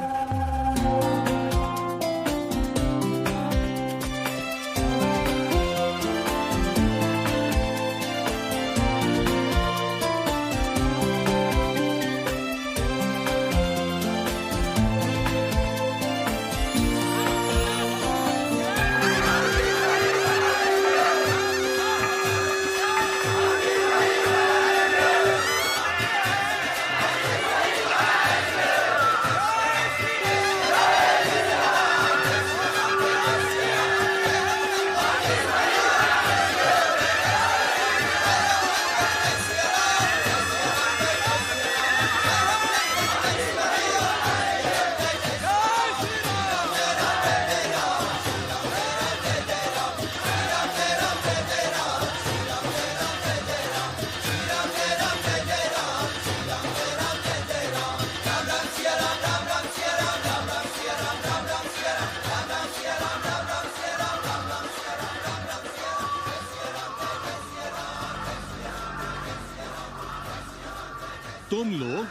तुम लोग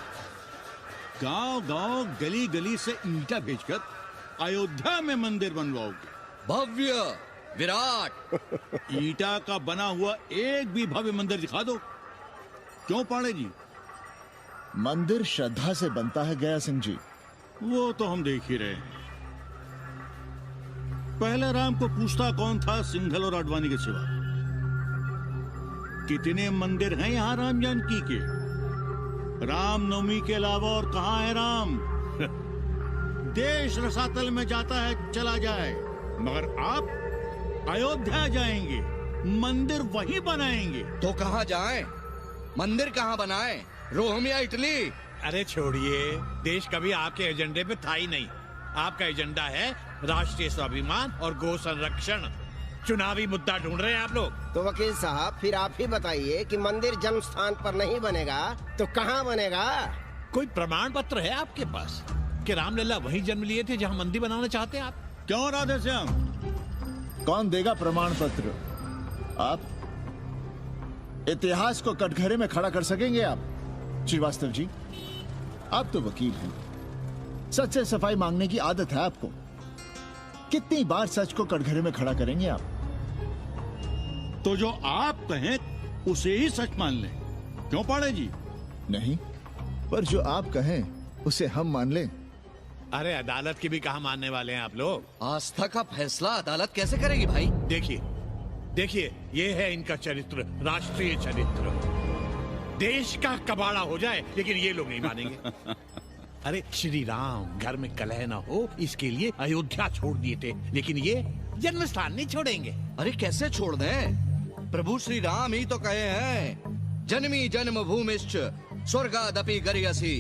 गांव गांव गली गली से ईंटा भेजकर अयोध्या में मंदिर बनवाओगे। भव्य विराट ईंटा का बना हुआ एक भी भव्य मंदिर दिखा दो। क्यों पाड़े जी? मंदिर श्रद्धा से बनता है गया सिंह जी। वो तो हम देख ही रहे हैं। पहले राम को पूछता कौन था सिंघल और आडवाणी के सिवा? कितने मंदिर हैं यहाँ राम जानकी के? रामनवमी के अलावा और कहाँ है राम? देश रसातल में जाता है चला जाए, मगर आप अयोध्या जाएंगे, मंदिर वहीं बनाएंगे। तो कहाँ जाएं? मंदिर कहाँ बनाएं? रोम या इटली? अरे छोड़िए, देश कभी आपके एजेंडे पे था ही नहीं। आपका एजेंडा है राष्ट्रीय स्वाभिमान और गौ संरक्षण। चुनावी मुद्दा ढूंढ रहे हैं आप लोग। तो वकील साहब फिर आप ही बताइए कि मंदिर जन्म स्थान पर नहीं बनेगा तो कहाँ बनेगा? कोई प्रमाण पत्र है आपके पास कि रामलला वहीं जन्म लिए थे जहाँ मंदिर बनाना चाहते हैं आप? क्यों राधे श्याम? कौन देगा प्रमाण पत्र? आप इतिहास को कटघरे में खड़ा कर सकेंगे आप? श्रीवास्तव जी, आप तो वकील हैं, सच से सफाई मांगने की आदत है आपको। कितनी बार सच को कटघरे में खड़ा करेंगे आप? तो जो आप कहें उसे ही सच मान लें। क्यों पाड़े जी? नहीं, पर जो आप कहें उसे हम मान लें। अरे अदालत की भी कहा मानने वाले हैं आप लोग? आस्था का फैसला अदालत कैसे करेगी भाई? देखिए देखिए, ये है इनका चरित्र, राष्ट्रीय चरित्र। देश का कबाड़ा हो जाए लेकिन ये लोग नहीं मानेंगे। अरे श्री राम घर में कलह ना हो इसके लिए अयोध्या छोड़ दिए थे, लेकिन ये जन्म स्थान नहीं छोड़ेंगे। अरे कैसे छोड़ दें? प्रभु श्री राम ही तो कहे हैं जन्मी जन्मभूमिश्च स्वर्गादपि गरीयसी।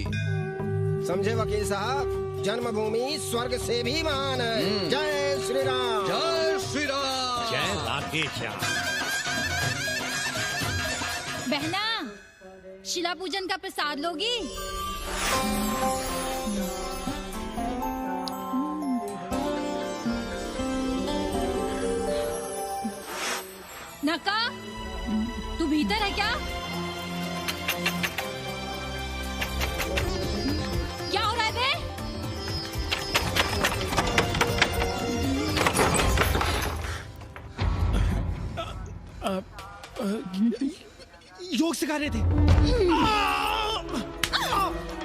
समझे वकील साहब, जन्मभूमि स्वर्ग से भी महान है। जय श्री राम। जय श्री राम। जय राधे श्याम। बहना, शिला पूजन का प्रसाद लोगी? नका, तू भीतर है क्या? क्या हो रहा है बे? योग सिखा रहे थे।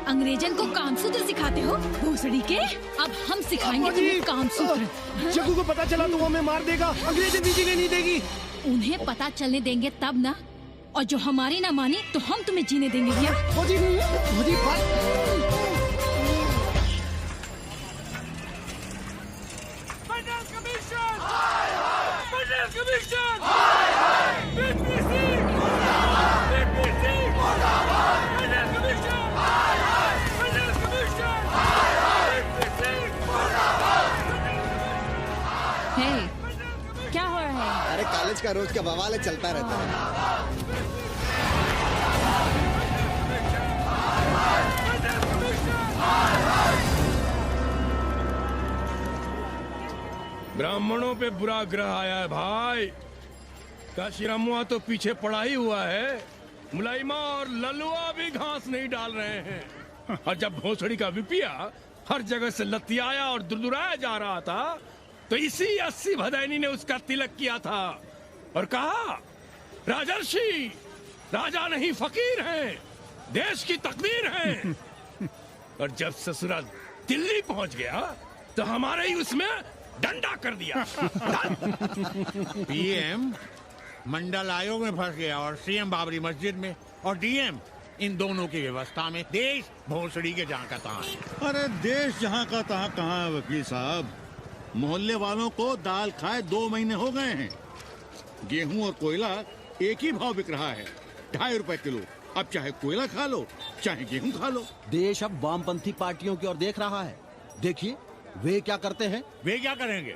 अंग्रेजन को कामसूत्र सिखाते हो भोसड़ी के? अब हम सिखाएंगे तुम्हें कामसूत्र। जग्गू को पता चला तो वो हमें मार देगा। अंग्रेजन जीने नहीं देगी। उन्हें पता चलने देंगे तब ना, और जो हमारी ना मानी तो हम तुम्हें जीने देंगे भैया। क्या हो रहा है? अरे कॉलेज का रोज का बवाल चलता रहता है। ब्राह्मणों पे बुरा ग्रह आया है भाई। काशीरामुआ तो पीछे पड़ा ही हुआ है। मुलाइमा और ललुआ भी घास नहीं डाल रहे हैं। और जब भोसड़ी का विपिया हर जगह से लतियाया और दुरदुराया जा रहा था, तो इसी 80 भदैनी ने उसका तिलक किया था और कहा, राजर्षि राजा नहीं फकीर हैं, देश की तकदीर हैं। और जब ससुराल दिल्ली पहुंच गया तो हमारे ही उसमें डंडा कर दिया। पीएम मंडल आयोग में फंस गया और सीएम बाबरी मस्जिद में, और डीएम इन दोनों की व्यवस्था में। देश भोसड़ी के जहाँ का तहाँ है। अरे देश जहाँ का तहाँ कहाँ है वकील साहब? मोहल्ले वालों को दाल खाए 2 महीने हो गए हैं। गेहूं और कोयला एक ही भाव बिक रहा है, 2.5 रुपए किलो। अब चाहे कोयला खा लो चाहे गेहूं खा लो। देश अब वामपंथी पार्टियों की ओर देख रहा है। देखिए वे क्या करते हैं। वे क्या करेंगे?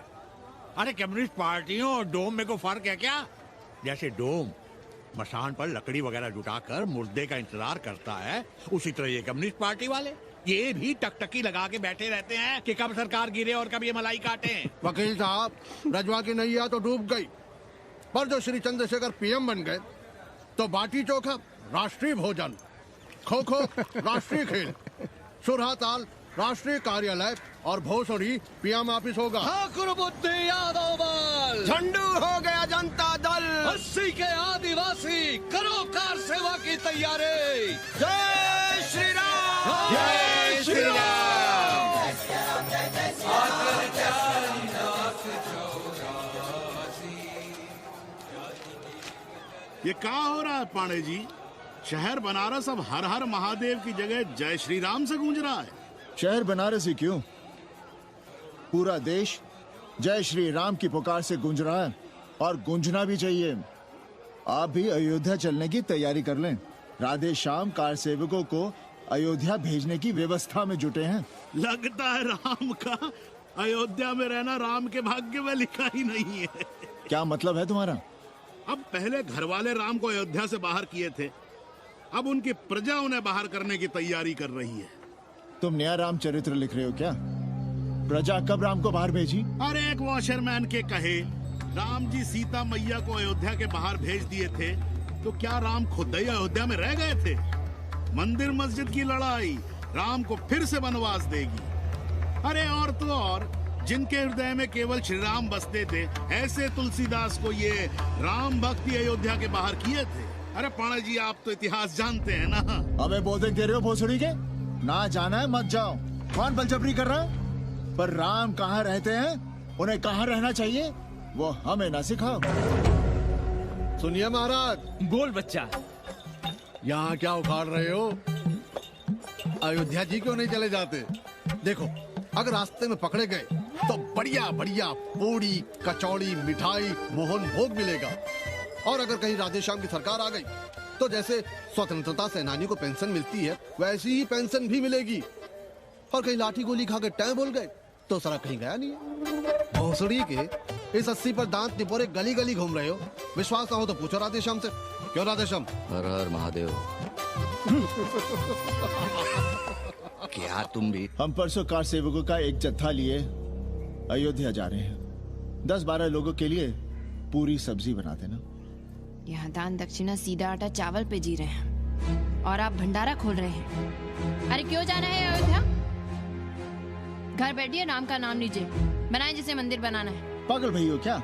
अरे कम्युनिस्ट पार्टियों और डोम में को फर्क है क्या? जैसे डोम मसान पर लकड़ी वगैरह जुटाकर मुर्दे का इंतजार करता है, उसी तरह ये कम्युनिस्ट पार्टी वाले ये भी टकटकी लगा के बैठे रहते हैं कि कब सरकार गिरे और कब ये मलाई काटे। वकील साहब, रजवा की नैया तो डूब गई, पर जो श्री चंद्रशेखर पीएम बन गए तो बाटी चोखा राष्ट्रीय भोजन, खो खो राष्ट्रीय खेल, सुरहा ताल राष्ट्रीय कार्यालय और भोसड़ी पीएम ऑफिस होगा। ठाकुर बुद्धि यादव बल, झंडू हो गया जनता दल, 80 के आदिवासी करो कार सेवा की तैयारी। जय श्री राम। जय श्री राम। ये क्या हो रहा है पांडे जी? शहर बनारस अब हर हर महादेव की जगह जय श्री राम से गूंज रहा है। शहर बनारस ही क्यों, पूरा देश जय श्री राम की पुकार से गूंज रहा है, और गूंजना भी चाहिए। आप भी अयोध्या चलने की तैयारी कर लें। राधे श्याम कार सेवकों को अयोध्या भेजने की व्यवस्था में जुटे हैं। लगता है राम का अयोध्या में रहना राम के भाग्य में लिखा ही नहीं है। क्या मतलब है तुम्हारा? अब पहले घर वाले राम को अयोध्या से बाहर किए थे, अब उनकी प्रजा उन्हें बाहर करने की तैयारी कर रही है। तुम नया रामचरित्र लिख रहे हो क्या? प्रजा कब राम को बाहर भेजी? अरे एक वॉशरमैन के कहे राम जी सीता मैया को अयोध्या के बाहर भेज दिए थे, तो क्या राम खुद ही अयोध्या में रह गए थे? मंदिर मस्जिद की लड़ाई राम को फिर से वनवास देगी। अरे और तो और, जिनके हृदय में केवल श्री राम बसते थे, ऐसे तुलसीदास को ये राम भक्ति अयोध्या के बाहर किए थे। अरे पाणा जी, आप तो इतिहास जानते हैं ना। हमें बोधक दे रहे हो भोसड़ी के? ना जाना है मत जाओ। कौन बलजबरी कर रहा है? पर राम कहाँ रहते हैं, उन्हें कहाँ रहना चाहिए, वो हमें ना सिखाओ। सुनिए महाराज। बोल बच्चा। यहाँ क्या उखाड़ रहे हो? अयोध्या जी क्यों नहीं चले जाते? देखो, अगर रास्ते में पकड़े गए तो बढ़िया बढ़िया पूड़ी कचौड़ी मिठाई मोहन भोग मिलेगा, और अगर कहीं राधे श्याम की सरकार आ गई तो जैसे स्वतंत्रता सेनानी को पेंशन मिलती है वैसी ही पेंशन भी मिलेगी। और कहीं लाठी गोली खा के टै बोल गए तो सारा कहीं गया नहीं है। भोसड़ी के इस 80 पर दांत निपोरे गली गली घूम रहे हो। विश्वास ना हो तो पूछो राधेश्याम से। क्यों राधेश्याम? हर हर महादेव। क्या तुम भी? हम परसों कार सेवकों का एक जत्था लिए अयोध्या जा रहे हैं। 10-12 लोगों के लिए पूरी सब्जी बना देना। यहाँ दान दक्षिणा सीधा आटा चावल पे जी रहे हैं और आप भंडारा खोल रहे हैं। अरे क्यों जाना है अयोध्या? घर बैठिए, राम का नाम लीजिए, बनाए जिसे मंदिर बनाना है। पागल भई हो क्या?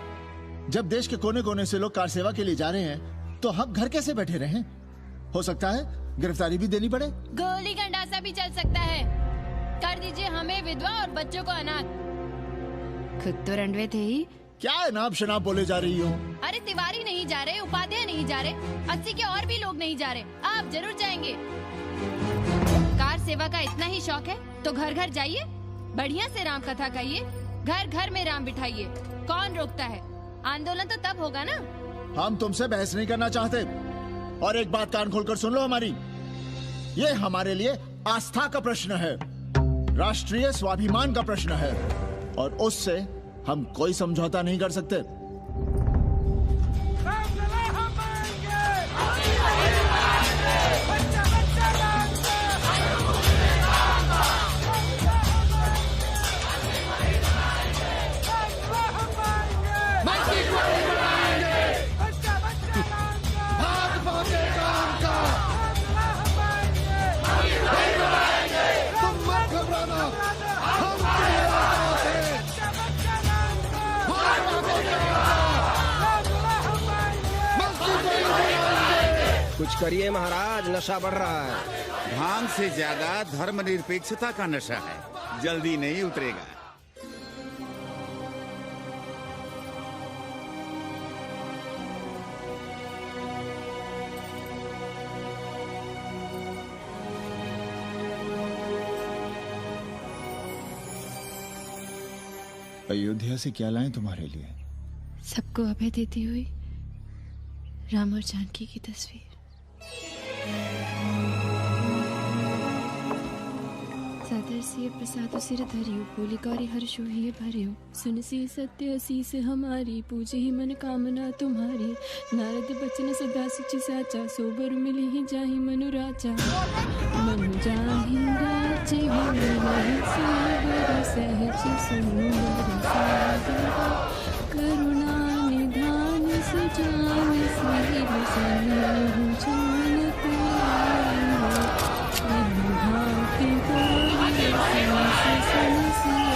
जब देश के कोने कोने से लोग कार सेवा के लिए जा रहे हैं तो हम घर कैसे बैठे रहें? हो सकता है गिरफ्तारी भी देनी पड़े। गोली गंडासा भी चल सकता है। कर दीजिए हमें विधवा और बच्चों को अनाथ। खुद तो रंडवे थे ही। क्या नाप शनाप बोले जा रही हो? अरे तिवारी नहीं जा रहे, उपाध्याय नहीं जा रहे, 80 के और भी लोग नहीं जा रहे। आप जरूर जाएंगे। कार सेवा का इतना ही शौक है तो घर घर जाइए, बढ़िया से राम कथा कहिए, घर घर में राम बिठाइए। कौन रोकता है? आंदोलन तो तब होगा ना। हम तुमसे बहस नहीं करना चाहते। और एक बात कान खोलकर सुन लो हमारी, ये हमारे लिए आस्था का प्रश्न है, राष्ट्रीय स्वाभिमान का प्रश्न है और उससे हम कोई समझौता नहीं कर सकते। कुछ करिए महाराज, नशा बढ़ रहा है। भांग से ज्यादा धर्मनिरपेक्षता का नशा है, जल्दी नहीं उतरेगा। अयोध्या से क्या लाएं तुम्हारे लिए? सबको अभय देती हुई राम और जानकी की तस्वीर। सादर सिय प्रसाद सिर धरियो, बोली कौरी हर्षो ही भरियो, सुन सी सत्य असीस हमारी, पूजे ही मन कामना तुम्हारी। नारद बचन सदा सुचि साचा, सोबर मिली ही जाहि मनु राजा। मनु जाहि राजे होई सोबर सहज सुंदर सागर, करुणा निधान सुजान सिर सनेहु जान पायो, अनुभाति गौरी सहस सुनसिय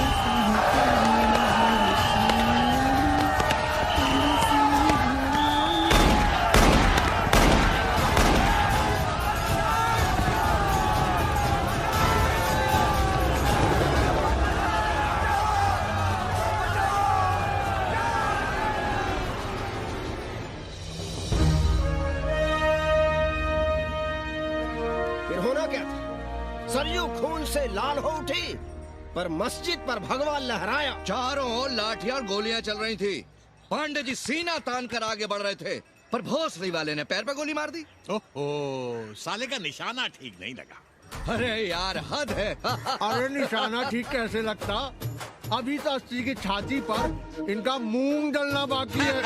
सरयू खून से लाल हो उठी पर मस्जिद पर भगवा लहराया। चारों ओर लाठियां और गोलियां चल रही थी। पांडे जी सीना तान कर आगे बढ़ रहे थे पर भोसड़ी वाले ने पैर पे गोली मार दी। ओहो, साले का निशाना ठीक नहीं लगा। अरे यार हद है। अरे निशाना ठीक कैसे लगता? अभी तो 80 की छाती पर इनका मूंग डलना बाकी है।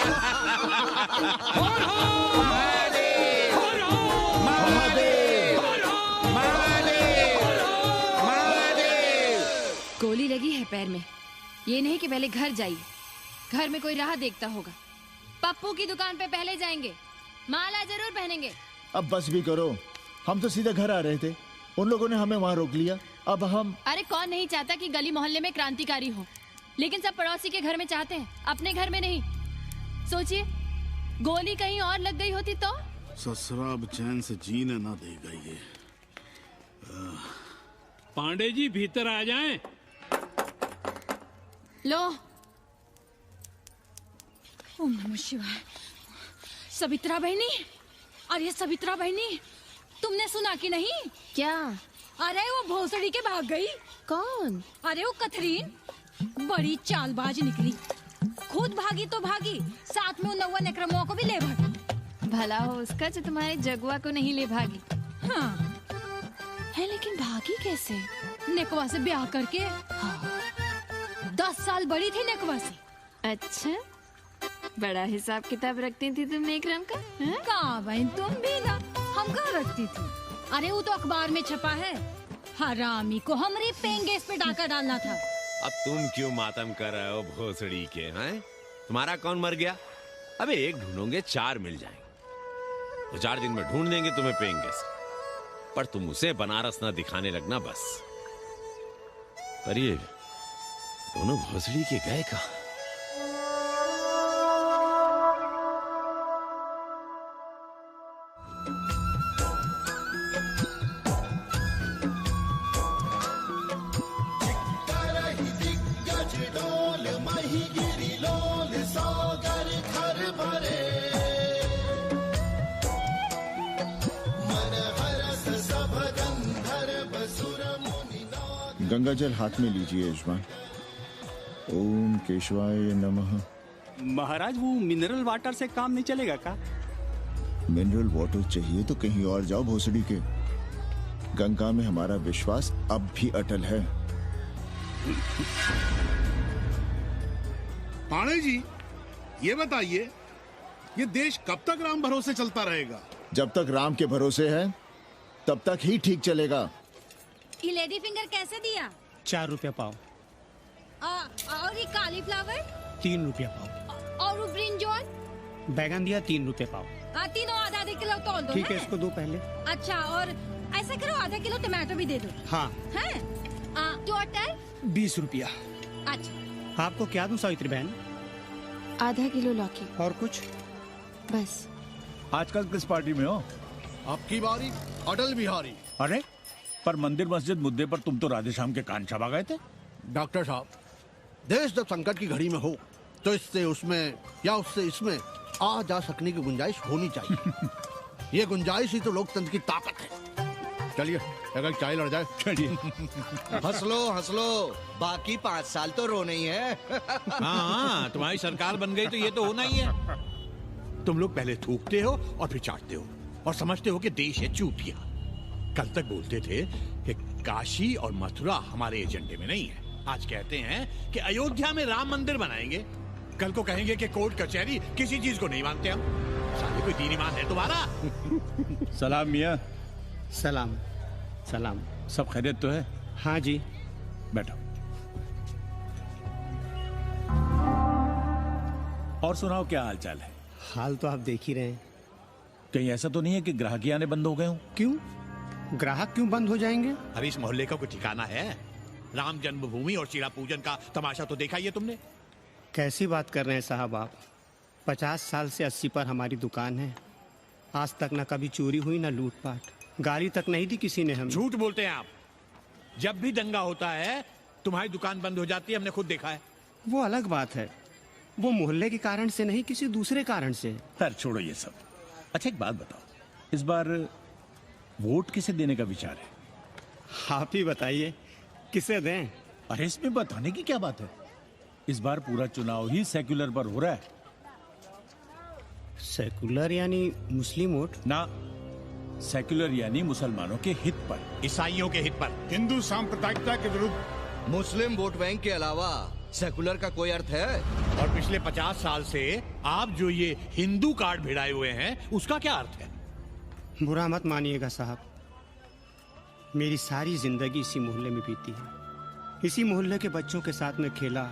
गोली लगी है पैर में। ये नहीं कि पहले घर जाइए, घर में कोई राह देखता होगा। पप्पू की दुकान पे पहले जाएंगे, माला जरूर पहनेंगे। अब बस भी करो, हम तो सीधे घर आ रहे थे, उन लोगों ने हमें वहाँ रोक लिया। अब हम अरे कौन नहीं चाहता कि गली मोहल्ले में क्रांतिकारी हो, लेकिन सब पड़ोसी के घर में चाहते हैं, अपने घर में नहीं। सोचिए गोली कहीं और लग गई होती तो। ससुरा अब चैन से जीने ना देगा ये। पांडे जी भीतर आ जाएं। लो। ओम नमः शिवाय। सवित्रा बहनी, अरे सवित्रा बहनी, तुमने सुना कि नहीं? क्या? अरे वो भोसड़ी के भाग गई। कौन? अरे वो कथरीन, बड़ी चालबाज निकली। खुद भागी तो भागी, साथ में उन 90 नेक्रमों को भी ले भागी। भला हो उसका जो तुम्हारे जगुआ को नहीं ले भागी। हाँ है लेकिन भागी कैसे? नेकवा से ब्याह करके। हाँ 10 साल बड़ी थी नेकवा से। अच्छा, बड़ा हिसाब किताब रखती थी तुम नेकराम का? कहाँ बहन तुम भी ना, हम कहाँ रखती थी। अरे वो तो अखबार में छपा है, हरामी को हमरे पेंगेस पे डाका डालना था। अब तुम क्यों मातम कर रहे हो भोसड़ी के? हैं तुम्हारा कौन मर गया? अबे एक ढूंढोगे 4 मिल जाएंगे, तो 4 दिन में ढूंढ देंगे तुम्हें पेंगे से। पर तुम उसे बनारस ना दिखाने लगना बस। पर ये दोनों भोसड़ी के गए कहाँ? गंगा जल हाथ में लीजिए यजमान। ओम केशवाय नमः। महाराज वो मिनरल वाटर से काम नहीं चलेगा का? मिनरल वाटर चाहिए तो कहीं और जाओ भोसड़ी के। गंगा में हमारा विश्वास अब भी अटल है। पाणे जी ये बताइए, ये देश कब तक राम भरोसे चलता रहेगा? जब तक राम के भरोसे है तब तक ही ठीक चलेगा। ये लेडी फिंगर कैसे दिया? 4 रुपया पाव। और ये कालीफ्लावर? 3 रुपया पाव। और वो ब्रिंजॉल? बैगन दिया 3 रुपए पाव। तीनों आधा किलो तोल दो। ठीक है, इसको दो पहले। अच्छा, और ऐसा करो आधा किलो टमाटो भी दे दो। हाँ। हैं? टोटल 20 रुपया। अच्छा, आपको क्या दूं सावित्री बहन? आधा किलो लौकी। और कुछ? बस। आजकल किस पार्टी में हो? आपकी बारी अटल बिहारी। अरे पर मंदिर मस्जिद मुद्दे पर तुम तो राधेश्याम के कान चबा गए थे। डॉक्टर साहब, देश जब संकट की घड़ी में हो तो इससे उसमें या उससे इसमें आ जा सकने की गुंजाइश होनी चाहिए। ये गुंजाइश ही तो लोकतंत्र की ताकत है। चलिए अगर चाय लड़ जाए। चलिए। हंस लो, बाकी 5 साल तो रोना ही है। हाँ, तुम्हारी सरकार बन गई तो ये तो होना ही है। तुम लोग पहले थूकते हो और फिर चाटते हो और समझते हो कि देश है चूतिया। कल तक बोलते थे कि काशी और मथुरा हमारे एजेंडे में नहीं है, आज कहते हैं कि अयोध्या में राम मंदिर बनाएंगे, कल को कहेंगे कि कोर्ट कचहरी किसी चीज को नहीं मानते हम। साले कोई दीन ईमान है तुम्हारा? सलाम मियाँ। सलाम। सलाम। सब खैरियत तो है? हाँ जी। बैठो। और सुनाओ, क्या हाल चाल है? हाल तो आप देख ही रहे हैं। कहीं ऐसा तो नहीं है कि ग्राहकी आने बंद हो गए हो? क्यों? ग्राहक क्यों बंद हो जाएंगे? अरे इस मोहल्ले का कोई ठिकाना है? राम जन्मभूमि और चिड़ा पूजन का तमाशा तो देखा ही है तुमने। कैसी बात कर रहे हैं साहब आप? 50 साल से 80 पर हमारी दुकान है। आज तक ना कभी चोरी हुई ना लूटपाट, गाली तक नहीं दी किसी ने हमें। झूठ बोलते हैं आप। जब भी दंगा होता है तुम्हारी दुकान बंद हो जाती है, हमने खुद देखा है। वो अलग बात है, वो मोहल्ले के कारण से नहीं, किसी दूसरे कारण से। खैर छोड़ो ये सब। अच्छा एक बात बताओ, इस बार वोट किसे देने का विचार है? आप ही बताइए, किसे दें? अरे इसमें बताने की क्या बात है? इस बार पूरा चुनाव ही सेक्युलर पर हो रहा है। सेक्युलर यानी मुस्लिम वोट? ना, सेक्युलर यानी मुसलमानों के हित पर, ईसाइयों के हित पर, हिंदू सांप्रदायिकता के विरुद्ध। मुस्लिम वोट बैंक के अलावा सेकुलर का कोई अर्थ है? और पिछले 50 साल से आप जो ये हिंदू कार्ड भिड़ाए हुए हैं उसका क्या अर्थ है? बुरा मत मानिएगा साहब, मेरी सारी जिंदगी इसी मोहल्ले में बीती है। इसी मोहल्ले के बच्चों के साथ में खेला,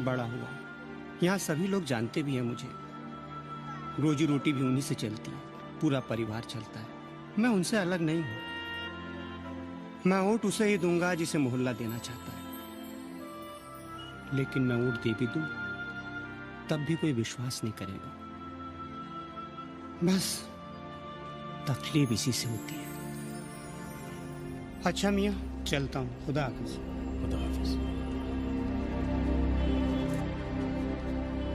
बड़ा हुआ। यहाँ सभी लोग जानते भी हैं मुझे। रोजी रोटी भी उन्हीं से चलती है, पूरा परिवार चलता है। मैं उनसे अलग नहीं हूं। मैं वोट उसे ही दूंगा जिसे मोहल्ला देना चाहता है। लेकिन मैं वोट दे भी दूं तब भी कोई विश्वास नहीं करेगा। बस तकलीफ इसी से होती है। अच्छा मियाँ, चलता हूँ। खुदा हाफिज। खुदा हाफिज।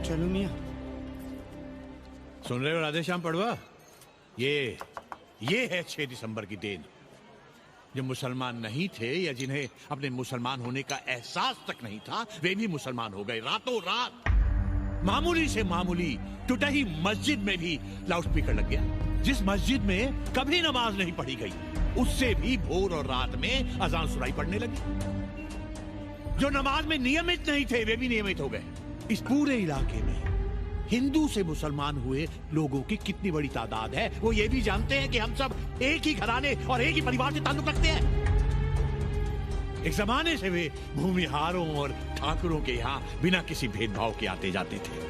चलो मियाँ। सुन रहे हो राधेश्याम पड़वा? ये है 6 दिसंबर की देन। जो मुसलमान नहीं थे या जिन्हें अपने मुसलमान होने का एहसास तक नहीं था, वे भी मुसलमान हो गए रातों रात। मामूली से मामूली टूटही मस्जिद में भी लाउडस्पीकर लग गया। जिस मस्जिद में कभी नमाज नहीं पढ़ी गई, उससे भी भोर और रात में अजान सुनाई पड़ने लगी। जो नमाज में नियमित नहीं थे, वे भी नियमित हो गए। इस पूरे इलाके में हिंदू से मुसलमान हुए लोगों की कितनी बड़ी तादाद है, वो ये भी जानते हैं कि हम सब एक ही घराने और एक ही परिवार से ताल्लुक रखते हैं। एक जमाने से वे भूमिहारों और ठाकुरों के यहाँ बिना किसी भेदभाव के आते जाते थे।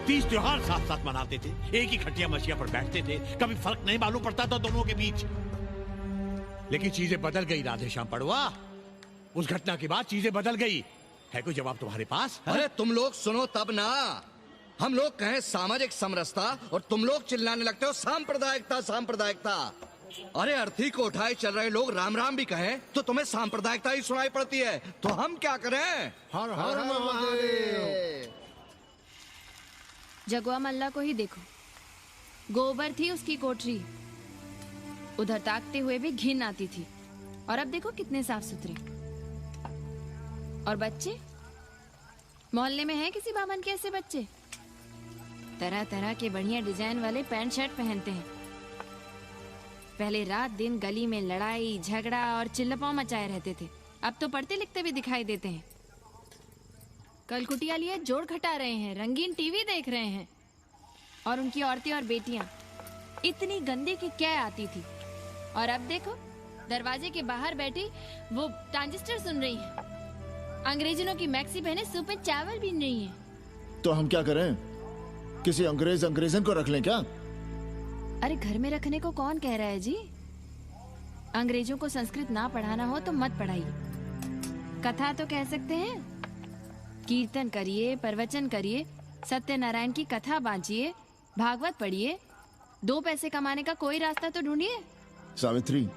30 त्योहार साथ साथ मनाते थे, एक ही खटिया मछिया पर बैठते थे, कभी फर्क नहीं मालूम पड़ता था दोनों के बीच। लेकिन चीजें बदल गई राधे श्याम पड़वा। उस घटना के बाद चीजें बदल गई। है कोई जवाब तुम्हारे पास? अरे तुम लोग सुनो तब ना। हम लोग कहें सामाजिक समरसता और तुम लोग चिल्लाने लगते हो सांप्रदायिकता सांप्रदायिकता। अरे अर्थी को उठाए चल रहे लोग राम राम भी कहें तो तुम्हें सांप्रदायिकता ही सुनाई पड़ती है। तो हम क्या करें? हर हर महादेव। जगुआ मल्ला को ही देखो, गोबर थी उसकी कोठरी, उधर ताकते हुए भी घिन आती थी, और अब देखो कितने साफ सुथरे। और बच्चे, मोहल्ले में हैं किसी बामन के ऐसे बच्चे? तरह तरह के बढ़िया डिजाइन वाले पैंट शर्ट पहनते हैं। पहले रात दिन गली में लड़ाई झगड़ा और चिल्लपाव मचाए रहते थे, अब तो पढ़ते लिखते भी दिखाई देते हैं। कल कुटिया लिए जोड़ खटा रहे हैं, रंगीन टीवी देख रहे हैं, और उनकी औरतें और बेटियां इतनी गंदे की क्या आती थी, और अब देखो दरवाजे के बाहर बैठी वो ट्रांजिस्टर सुन रही है। अंग्रेजनों की मैक्सी बहनें सूप में चावल भी नहीं है। तो हम क्या करें? किसी अंग्रेजन को रख लें क्या? अरे घर में रखने को कौन कह रहा है जी? अंग्रेजों को संस्कृत ना पढ़ाना हो तो मत पढ़ाइए। कथा तो कह सकते हैं, कीर्तन करिए, प्रवचन करिए, सत्यनारायण की कथा बांचिए, भागवत पढ़िए, 2 पैसे कमाने का कोई रास्ता तो ढूंढिए। सावित्री,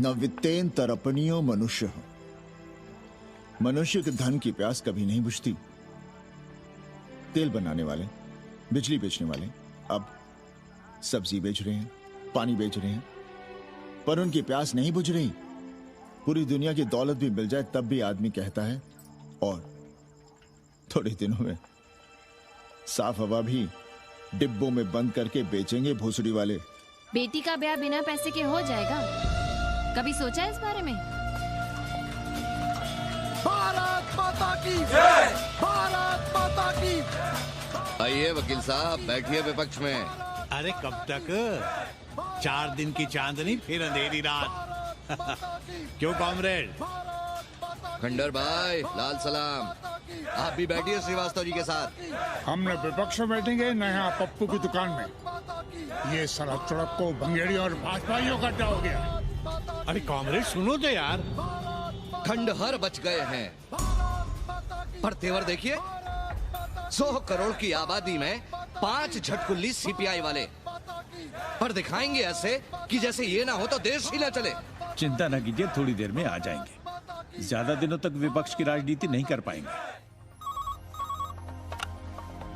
न वित्तेन तरपणीयो मनुष्य। मनुष्य के धन की प्यास कभी नहीं बुझती। तेल बनाने वाले, बिजली बेचने वाले अब सब्जी बेच रहे हैं, पानी बेच रहे हैं, पर उनकी प्यास नहीं बुझ रही। पूरी दुनिया की दौलत भी मिल जाए तब भी आदमी कहता है, और थोड़े दिनों में साफ हवा भी डिब्बों में बंद करके बेचेंगे भोसड़ी वाले। बेटी का ब्याह बिना पैसे के हो जाएगा? कभी सोचा है इस बारे में? भारत माता की जय! भारत माता की। आइए वकील साहब, बैठिए विपक्ष में। अरे कब तक? 4 दिन की चांदनी फिर अंधेरी रात। क्यों कॉमरेड? खंडर भाई, लाल सलाम। आप भी बैठिए श्रीवास्तव जी के साथ। हमने विपक्ष में बैठेंगे न यहाँ पप्पू की दुकान में। ये सारा चुड़क्को भंगेड़ी और भाजपाइयों का अड्डा हो गया। अरे कॉमरेड सुनो तो यार। खंडहर बच गए हैं, पर तेवर देखिए, 100 करोड़ की आबादी में 5 झटकुल्ली सीपीआई वाले, पर दिखाएंगे ऐसे कि जैसे ये ना हो तो देश ही ना चले। चिंता न कीजिए, थोड़ी देर में आ जाएंगे। ज्यादा दिनों तक विपक्ष की राजनीति नहीं कर पाएंगे।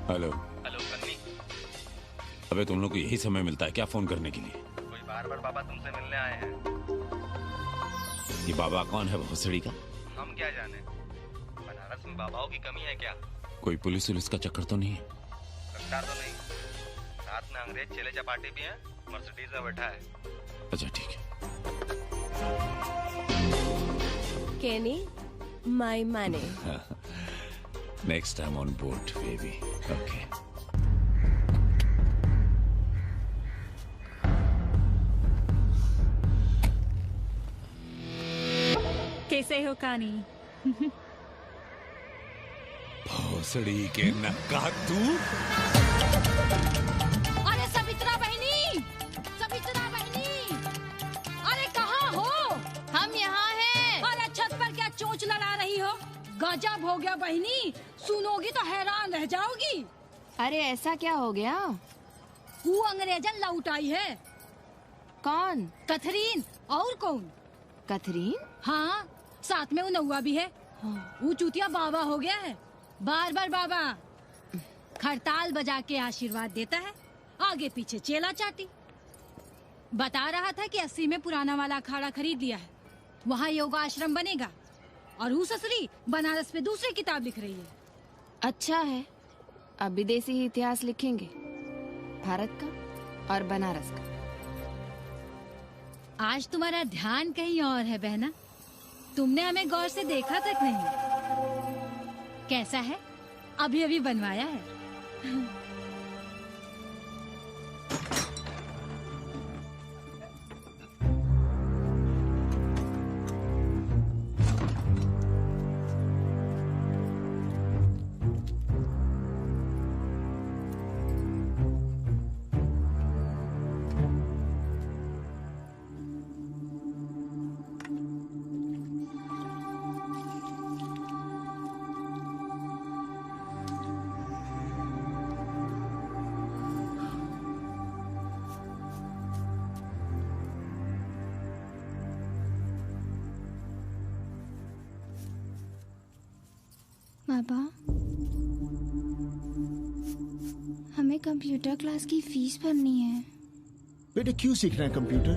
हेलो कन्नी। अबे तुम लोग को यही समय मिलता है क्या फोन करने के लिए? कोई बार बाबा तुमसे मिलने आए हैं। ये बाबा कौन है भोसड़ी का? हम क्या जाने, बनारस में बाबाओं की कमी है क्या? कोई पुलिस का चक्कर तो नहीं है? रफ्तार तो नहीं, साथ में अंग्रेज चेले चपाटी भी हैं, मर्सिडीज में बैठा है। अच्छा ठीक है। Kenny, my money. Next time on board, baby. Okay. कैसे हो कानी? भोसड़ी के नक्का तू। अरे सवित्रा बहनी, सवित्रा बहनी, अरे कहाँ हो? हम यहाँ हैं। अरे छत पर क्या चोंच लड़ा रही हो? गजब हो गया बहनी, सुनोगी तो हैरान रह जाओगी। अरे ऐसा क्या हो गया? वो अंग्रेजन लौट आई है। कौन? कथरीन। और कौन? कथरीन? हाँ, साथ में वो नौवा भी है। वो चूतिया बाबा हो गया है। बार बार बाबा खड़ताल बजा के आशीर्वाद देता है, आगे पीछे चेला चाटी। बता रहा था कि 80 में पुराना वाला अखाड़ा खरीद लिया है, वहाँ योगा आश्रम बनेगा, और वो ससुरी बनारस में दूसरी किताब लिख रही है। अच्छा है, अब विदेशी ही इतिहास लिखेंगे, भारत का और बनारस का। आज तुम्हारा ध्यान कहीं और है बहना, तुमने हमें गौर से देखा तक नहीं। कैसा है? अभी अभी बनवाया है। पापा, हमें कंप्यूटर क्लास की फीस भरनी है। बेटे क्यों सीखना है कंप्यूटर?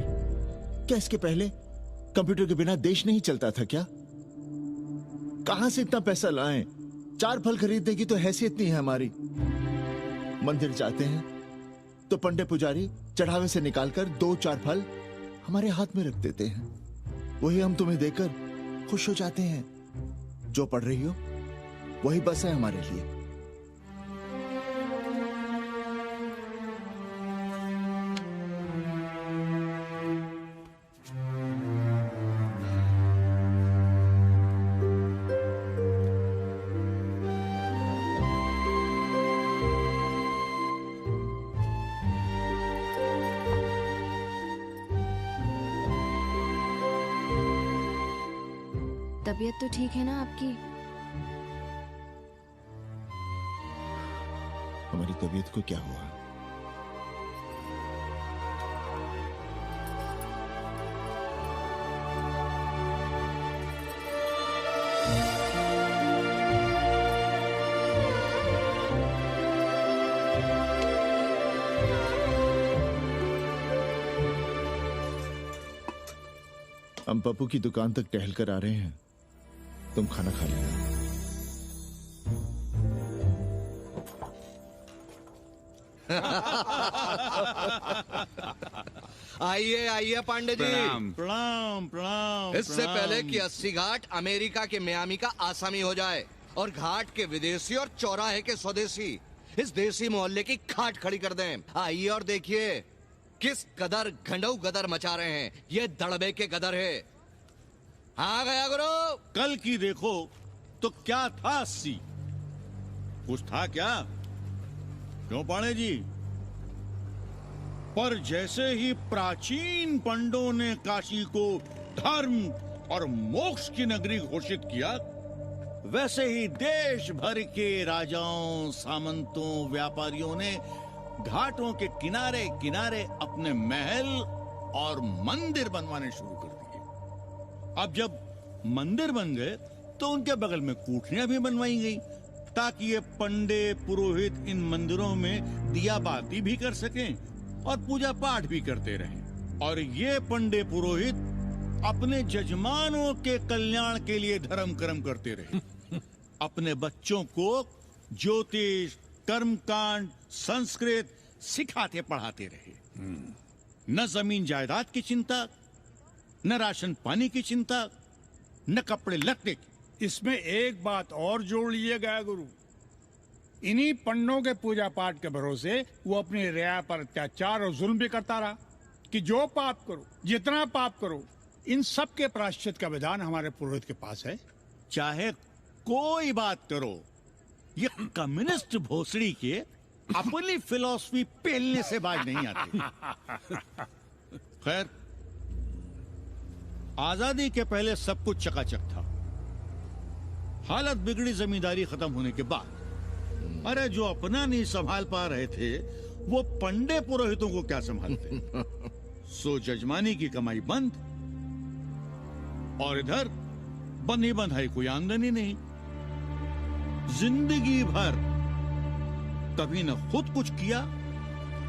क्या इसके पहले कंप्यूटर के बिना देश नहीं चलता था क्या? कहां से इतना पैसा लाएं? 4 फल खरीदने की तो हैसियत नहीं है हमारी। मंदिर जाते हैं तो पंडे पुजारी चढ़ावे से निकालकर 2-4 फल हमारे हाथ में रख देते हैं। वही हम तुम्हें देकर खुश हो जाते हैं। जो पढ़ रही हो वही बस है हमारे लिए। तबीयत तो ठीक है ना आपकी? हमारी तबीयत को क्या हुआ? हम पप्पू की दुकान तक टहल कर आ रहे हैं, तुम खाना खा लेना। आइए आइए पांडे जी। प्रणाम प्रणाम। इससे पहले कि 80 घाट अमेरिका के मियामी का आसामी हो जाए और घाट के विदेशी और चौराहे के स्वदेशी इस देसी मोहल्ले की खाट खड़ी कर दें, आइए और देखिए किस कदर घंडऊ गदर मचा रहे हैं। ये दड़बे के गदर है। हाँ गया गुरु। कल की देखो तो क्या था 80? कुछ था क्या? क्यों पांडे जी? पर जैसे ही प्राचीन पंडों ने काशी को धर्म और मोक्ष की नगरी घोषित किया, वैसे ही देश भर के राजाओं, सामंतों, व्यापारियों ने घाटों के किनारे किनारे अपने महल और मंदिर बनवाने शुरू कर दिए। अब जब मंदिर बन गए तो उनके बगल में कोठरियां भी बनवाई गई ताकि ये पंडे पुरोहित इन मंदिरों में दिया बाती भी कर सकें और पूजा पाठ भी करते रहें। और ये पंडे पुरोहित अपने जजमानों के कल्याण के लिए धर्म कर्म करते रहे। अपने बच्चों को ज्योतिष, कर्मकांड, संस्कृत सिखाते पढ़ाते रहे। न जमीन जायदाद की चिंता, न राशन पानी की चिंता, न कपड़े लत्ते की। इसमें एक बात और जोड़ लिएगा गुरु, इन्हीं पंडों के पूजा पाठ के भरोसे वो अपनी रिया पर अत्याचार और जुल्म भी करता रहा कि जो पाप करो, जितना पाप करो, इन सब के प्रायश्चित का विधान हमारे पुरोहित के पास है। चाहे कोई बात करो, ये कम्युनिस्ट भोसड़ी के अपनी फिलॉसफी पेलने से बाज नहीं आती। खैर, आजादी के पहले सब कुछ चकाचक था। हालत बिगड़ी जमींदारी खत्म होने के बाद। अरे जो अपना नहीं संभाल पा रहे थे वो पंडे पुरोहितों को क्या संभालते। सो जजमानी की कमाई बंद और इधर बंधी बंधाई कोई आमदनी नहीं। जिंदगी भर कभी न खुद कुछ किया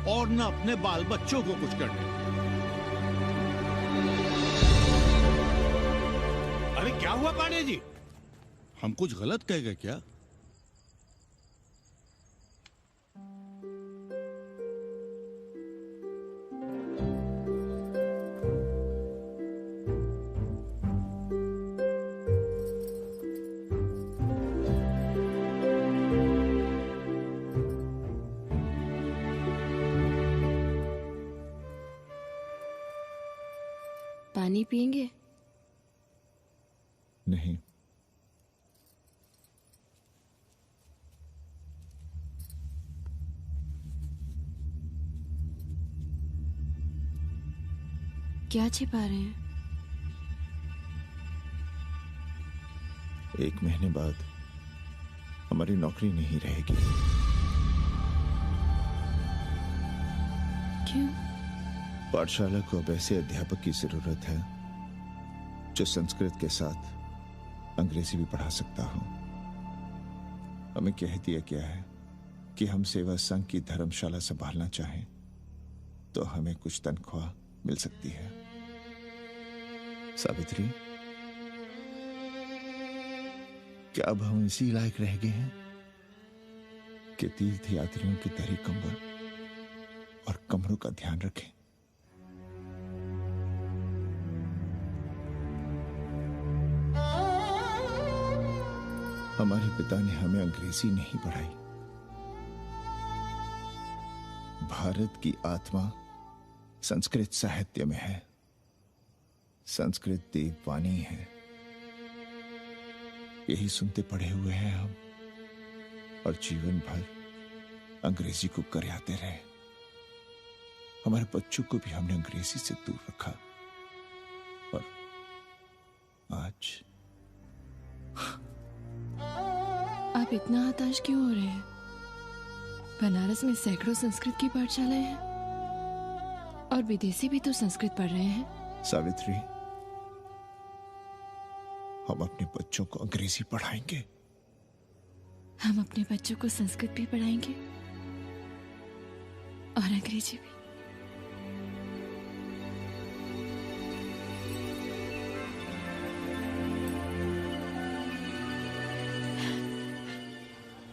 और न अपने बाल बच्चों को कुछ करने। अरे क्या हुआ पांडे जी? हम कुछ गलत कह गए क्या? पानी पिएंगे? नहीं। क्या छिपा रहे हैं? 1 महीने बाद हमारी नौकरी नहीं रहेगी। क्यों? पाठशाला को अब ऐसे अध्यापक की जरूरत है जो संस्कृत के साथ अंग्रेजी भी पढ़ा सकता हो। हमें कह दिया गया है कि हम सेवा संघ की धर्मशाला संभालना चाहें तो हमें कुछ तनख्वाह मिल सकती है। सावित्री, क्या अब हम इसी लायक रह गए हैं कि तीर्थ यात्रियों की दरी कंबल और कमरों का ध्यान रखें? हमारे पिता ने हमें अंग्रेजी नहीं पढ़ाई। भारत की आत्मा संस्कृत साहित्य में है। संस्कृत देववाणी है। यही सुनते पढ़े हुए हैं हम, और जीवन भर अंग्रेजी को करियाते रहे। हमारे बच्चों को भी हमने अंग्रेजी से दूर रखा, और आज आप इतना हताश क्यों हो रहे हैं? बनारस में सैकड़ों संस्कृत की पाठशालाएं हैं और विदेशी भी तो संस्कृत पढ़ रहे हैं। सावित्री, हम अपने बच्चों को अंग्रेजी पढ़ाएंगे। हम अपने बच्चों को संस्कृत भी पढ़ाएंगे और अंग्रेजी भी।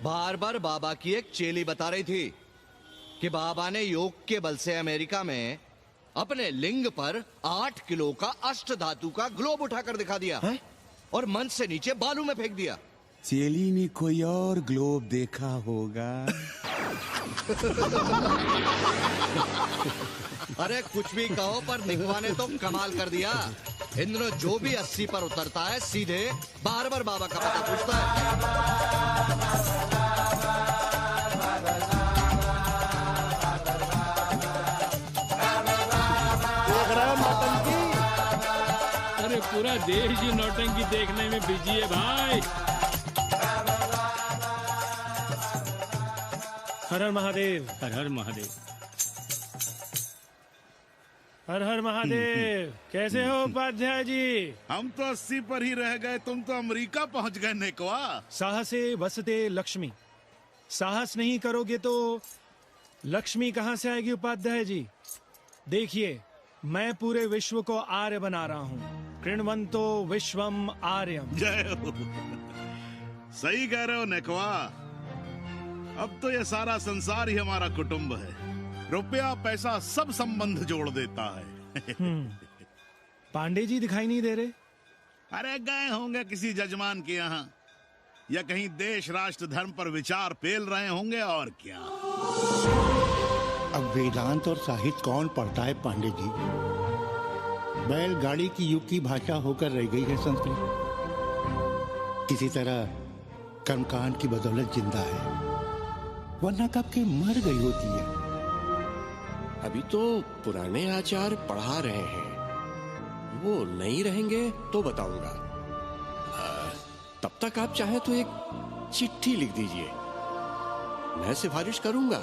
बार बार बाबा की एक चेली बता रही थी कि बाबा ने योग के बल से अमेरिका में अपने लिंग पर 8 किलो का अष्ट धातु का ग्लोब उठाकर दिखा दिया है? और मंच से नीचे बालू में फेंक दिया। चेली ने कोई और ग्लोब देखा होगा। अरे कुछ भी कहो, पर निकवा ने तो कमाल कर दिया। इंद्र जो भी 80 पर उतरता है सीधे बार बार बाबा का पता पूछता है। अरे पूरा देश ही नौटंकी देखने में बिजी है भाई। हर हर महादेव। हर हर महादेव। हर हर महादेव। कैसे हो उपाध्याय जी? हम तो 80 पर ही रह गए, तुम तो अमेरिका पहुंच गए नेकवा। साहसे वसते लक्ष्मी। साहस नहीं करोगे तो लक्ष्मी कहां से आएगी उपाध्याय जी? देखिए, मैं पूरे विश्व को आर्य बना रहा हूँ। कृण्वन्तो विश्वम आर्यम। जय हो। सही कह रहे हो नेकवा। अब तो ये सारा संसार ही हमारा कुटुंब है। रुपया पैसा सब संबंध जोड़ देता है। पांडे जी दिखाई नहीं दे रहे? अरे गए होंगे किसी जजमान के यहाँ, या कहीं देश राष्ट्र धर्म पर विचार पेल रहे होंगे, और क्या। अब वेदांत और साहित्य कौन पढ़ता है पांडे जी? बैलगाड़ी की युग की भाषा होकर रह गई है संस्कृत। किसी तरह कर्मकांड की बदौलत जिंदा है, वरना कब के मर गई होती है। अभी तो पुराने आचार पढ़ा रहे हैं, वो नहीं रहेंगे तो बताऊंगा। तब तक आप चाहें तो एक चिट्ठी लिख दीजिए, मैं सिफारिश करूंगा,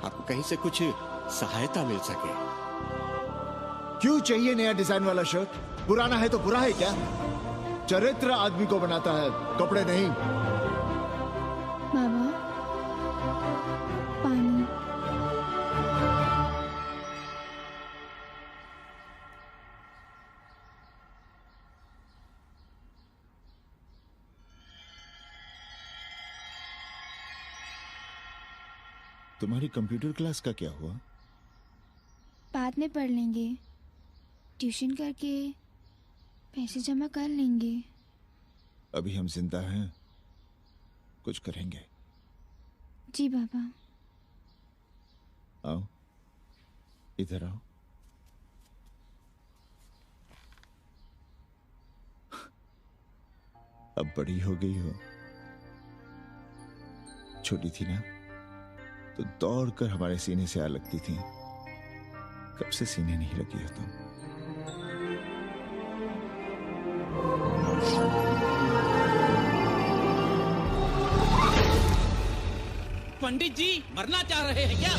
आपको कहीं से कुछ सहायता मिल सके। क्यों चाहिए नया डिजाइन वाला शर्ट? पुराना है तो बुरा है क्या? चरित्र आदमी को बनाता है, कपड़े नहीं। बाबा, पानी। तुम्हारी कंप्यूटर क्लास का क्या हुआ? बाद में पढ़ लेंगे, ट्यूशन करके पैसे जमा कर लेंगे। अभी हम जिंदा हैं, कुछ करेंगे। जी बाबा। आओ, इधर आओ। अब बड़ी हो गई हो। छोटी थी ना तो दौड़कर हमारे सीने से आ लगती थी। कब से सीने नहीं लगी हो तुम? पंडित जी मरना चाह रहे हैं क्या?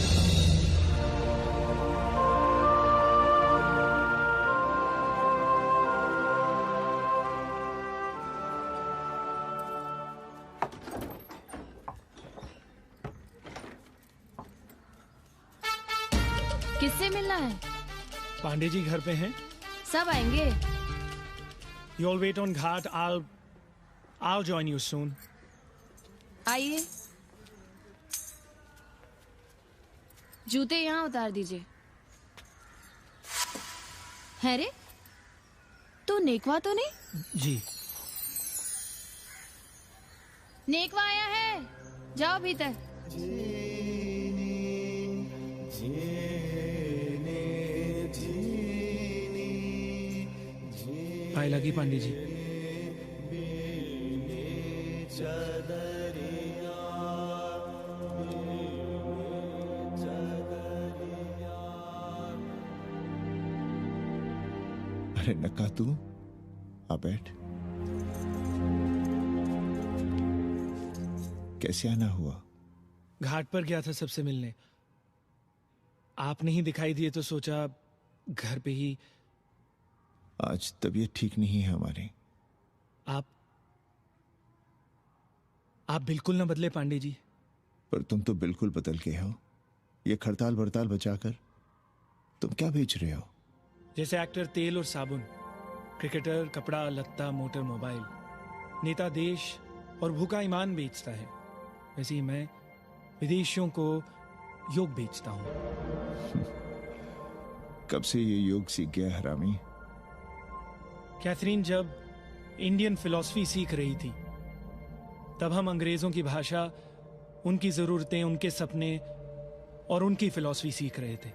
किससे मिलना है? पांडे जी घर पे हैं। सब आएंगे। You all wait on Ghat. I'll join you soon. आइए। जूते यहाँ उतार दीजिए। है रे, तू नेकवा तो नहीं? जी। नेकवा आया है, जाओ भीतर। पाए लगी पांडे जी। अरे नका तू आ बैठ। कैसे आना हुआ? घाट पर गया था सबसे मिलने। आप नहीं दिखाई दिए तो सोचा घर पे ही। आज तबीयत ठीक नहीं है हमारी। आप बिल्कुल ना बदले पांडे जी। पर तुम तो बिल्कुल बदल गए हो। ये खड़ताल बड़ताल बचाकर तुम क्या बेच रहे हो? जैसे एक्टर तेल और साबुन, क्रिकेटर कपड़ा लत्ता मोटर मोबाइल, नेता देश और भूखा ईमान बेचता है, वैसे ही मैं विदेशियों को योग बेचता हूं। कब से ये योग सीख गया हरामी? कैथरीन जब इंडियन फिलॉसफी सीख रही थी तब हम अंग्रेजों की भाषा, उनकी जरूरतें, उनके सपने और उनकी फिलॉसफी सीख रहे थे।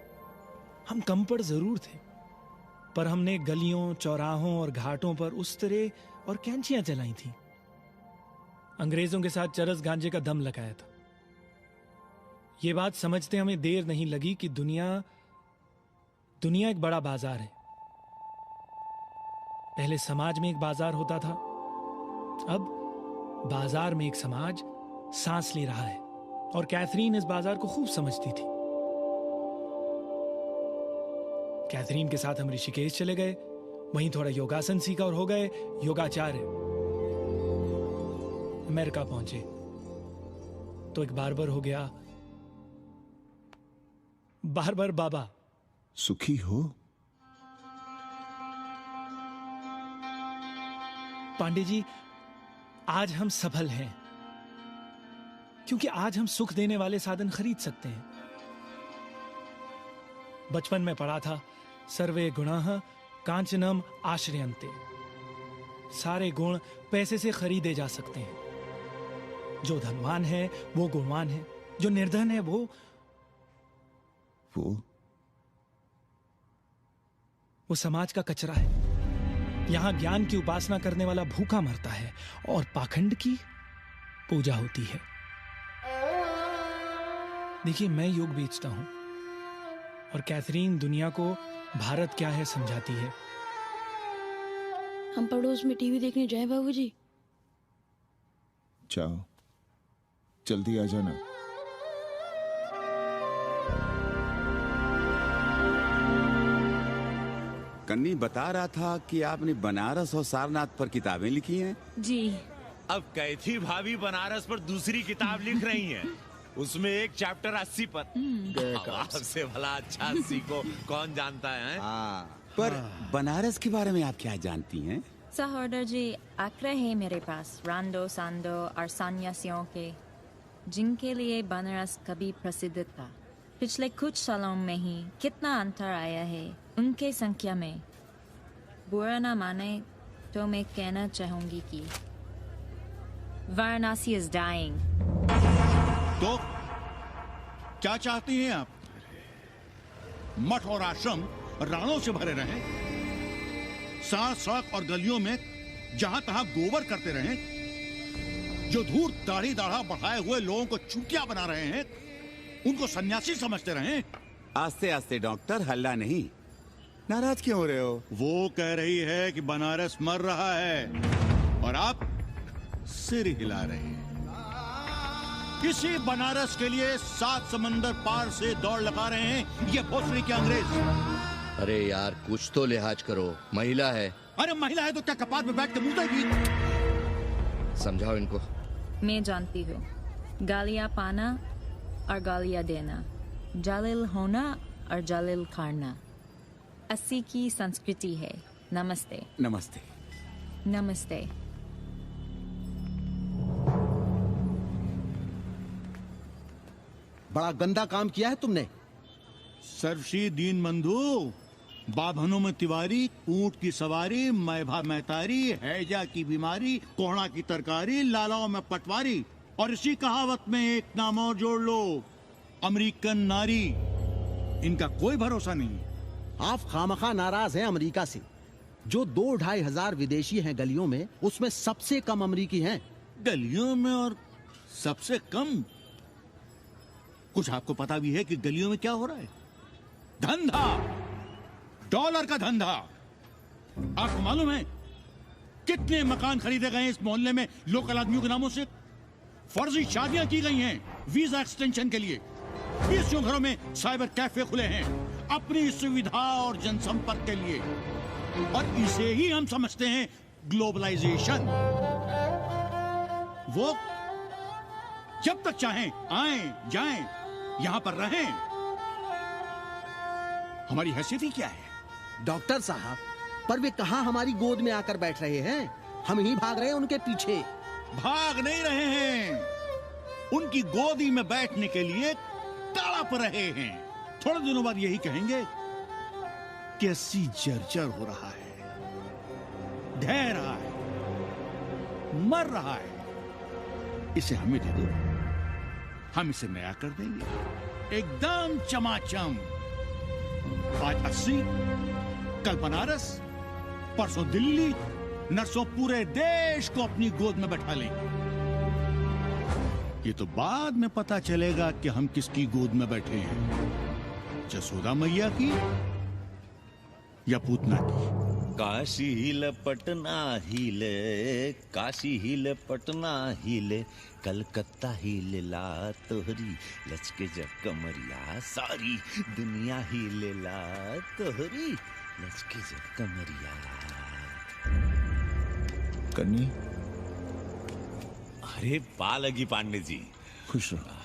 हम कम पढ़ जरूर थे, पर हमने गलियों, चौराहों और घाटों पर उस्तरे और कैंचियां चलाई थी। अंग्रेजों के साथ चरस गांजे का दम लगाया था। ये बात समझते हमें देर नहीं लगी कि दुनिया एक बड़ा बाजार है। पहले समाज में एक बाजार होता था, अब बाजार में एक समाज सांस ले रहा है। और कैथरीन इस बाजार को खूब समझती थी। कैथरीन के साथ हम ऋषिकेश चले गए, वहीं थोड़ा योगासन सीखा और हो गए योगाचार्य। अमेरिका पहुंचे तो एक बार्बर हो गया, बार्बर बाबा। सुखी हो? पांडे जी, आज हम सफल हैं क्योंकि आज हम सुख देने वाले साधन खरीद सकते हैं। बचपन में पढ़ा था, सर्वे गुणाः कांचनम आश्रयन्ते। सारे गुण पैसे से खरीदे जा सकते हैं। जो धनवान है वो गुणवान है, जो निर्धन है वो समाज का कचरा है। यहां ज्ञान की उपासना करने वाला भूखा मरता है और पाखंड की पूजा होती है। देखिए, मैं योग बेचता हूं और कैथरीन दुनिया को भारत क्या है समझाती है। हम पड़ोस में टीवी देखने जाएं बाबूजी? जाओ, जल्दी आ जाना। कन्नी बता रहा था कि आपने बनारस और सारनाथ पर किताबें लिखी हैं। जी। अब कैथी भाभी बनारस पर दूसरी किताब लिख रही हैं। उसमें एक चैप्टर 80 पर। आपसे भला अच्छा 80 को कौन जानता है? पर बनारस के बारे में आप क्या जानती हैं? सहोदर जी, आंकड़े हैं मेरे पास रांडो सांडो और सन्यासियों के, जिनके लिए बनारस कभी प्रसिद्ध था। पिछले कुछ सालों में ही कितना अंतर आया है उनके संख्या में। बुरा ना माने तो मैं कहना चाहूंगी कि वाराणसी इज डाइंग। तो क्या चाहती हैं आप? मठ और आश्रम राणों से भरे रहें, सड़क और गलियों में जहां तहां गोबर करते रहें, जो धूर्त दाढ़ी दाढ़ा बढ़ाए हुए लोगों को चूतिया बना रहे हैं, उनको सन्यासी समझते रहें। आस्ते आस्ते डॉक्टर, हल्ला नहीं। नाराज क्यों हो रहे हो? वो कह रही है कि बनारस मर रहा है और आप सिर हिला रहे हैं। इसी बनारस के लिए 7 समंदर पार से दौड़ लगा रहे हैं ये भोसड़ी के अंग्रेज। अरे यार कुछ तो लिहाज करो, महिला है। अरे महिला है तो क्या कपाट में बैठ के मुंह देगी? समझाओ इनको। मैं जानती हूँ, गालियाँ पाना और गालियाँ देना, जालिल होना और जालिल खाना 80 की संस्कृति है। नमस्ते। नमस्ते। नमस्ते। बड़ा गंदा काम किया है तुमने। सर्वशी दीन बंधु, बाभनों में तिवारी, ऊंट की सवारी, मैभा मैतारी, हैजा की बीमारी, कोहड़ा की तरकारी, लालाओं में पटवारी, और इसी कहावत में एक नाम और जोड़ लो, अमेरिकन नारी। इनका कोई भरोसा नहीं। आप खामखा नाराज हैं अमेरिका से। जो 2-2.5 हजार विदेशी हैं गलियों में, उसमें सबसे कम अमेरिकी हैं। गलियों में और सबसे कम? कुछ आपको पता भी है कि गलियों में क्या हो रहा है? धंधा, डॉलर का धंधा। आपको मालूम है कितने मकान खरीदे गए इस मोहल्ले में लोकल आदमियों के नामों से? फर्जी शादियां की गई हैं वीजा एक्सटेंशन के लिए। 20 घरों में साइबर कैफे खुले हैं अपनी सुविधा और जनसंपर्क के लिए, और इसे ही हम समझते हैं ग्लोबलाइजेशन। वो जब तक चाहें आएं जाएं, यहां पर रहें। हमारी हैसियत ही क्या है? डॉक्टर साहब, पर वे कहां हमारी गोद में आकर बैठ रहे हैं? हम ही भाग रहे हैं उनके पीछे। भाग नहीं रहे हैं, उनकी गोदी में बैठने के लिए तड़प रहे हैं। थोड़े दिनों बाद यही कहेंगे कैसी जर्जर हो रहा है, ढह रहा है, मर रहा है, इसे हमें दे दो, हम इसे नया कर देंगे एकदम चमाचम। आज 80, कल बनारस, परसों दिल्ली, नरसों पूरे देश को अपनी गोद में बैठा लेंगे। ये तो बाद में पता चलेगा कि हम किसकी गोद में बैठे हैं, जसोदा मैया की या पूतना की। काशी हिले पटना हिले, काशी हिले पटना हिले, कलकत्ता हिले ला तोहरी लचके जब कमरिया, सारी दुनिया हिले ला तोहरी लचके जब कमरिया। कन्नी, अरे पा लगी पांडे जी। खुश रहो।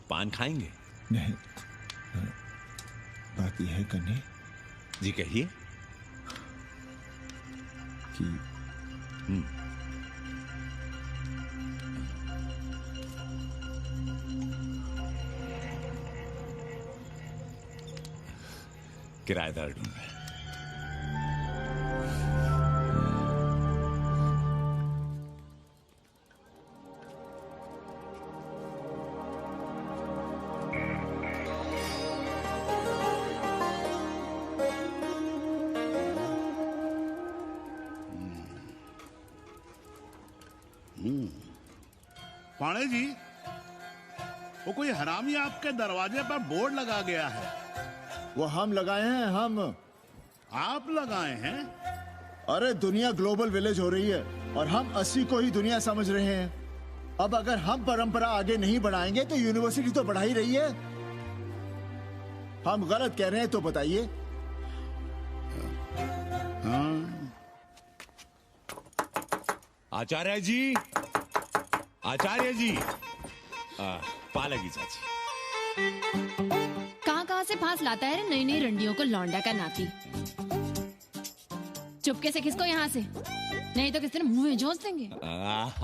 पान खाएंगे? नहीं, बात यह है कन्नी जी, कहिए। कि किराएदार ढूंढ रहे। पाणे जी, वो कोई हरामी आपके दरवाजे पर बोर्ड लगा गया है। वो हम लगाए हैं। हम? आप लगाए हैं? अरे दुनिया ग्लोबल विलेज हो रही है और हम 80 को ही दुनिया समझ रहे हैं। अब अगर हम परंपरा आगे नहीं बढ़ाएंगे तो यूनिवर्सिटी तो बढ़ा ही रही है। हम गलत कह रहे हैं तो बताइए। आचार्य जी, आचार्य जी, पालगी चाची। कहाँ से फांस लाता है रे नई नई रंडियों को, लौंडा का नाती। चुपके से खिसको यहाँ से, नहीं तो किसी ने मुंह में जोश देंगे।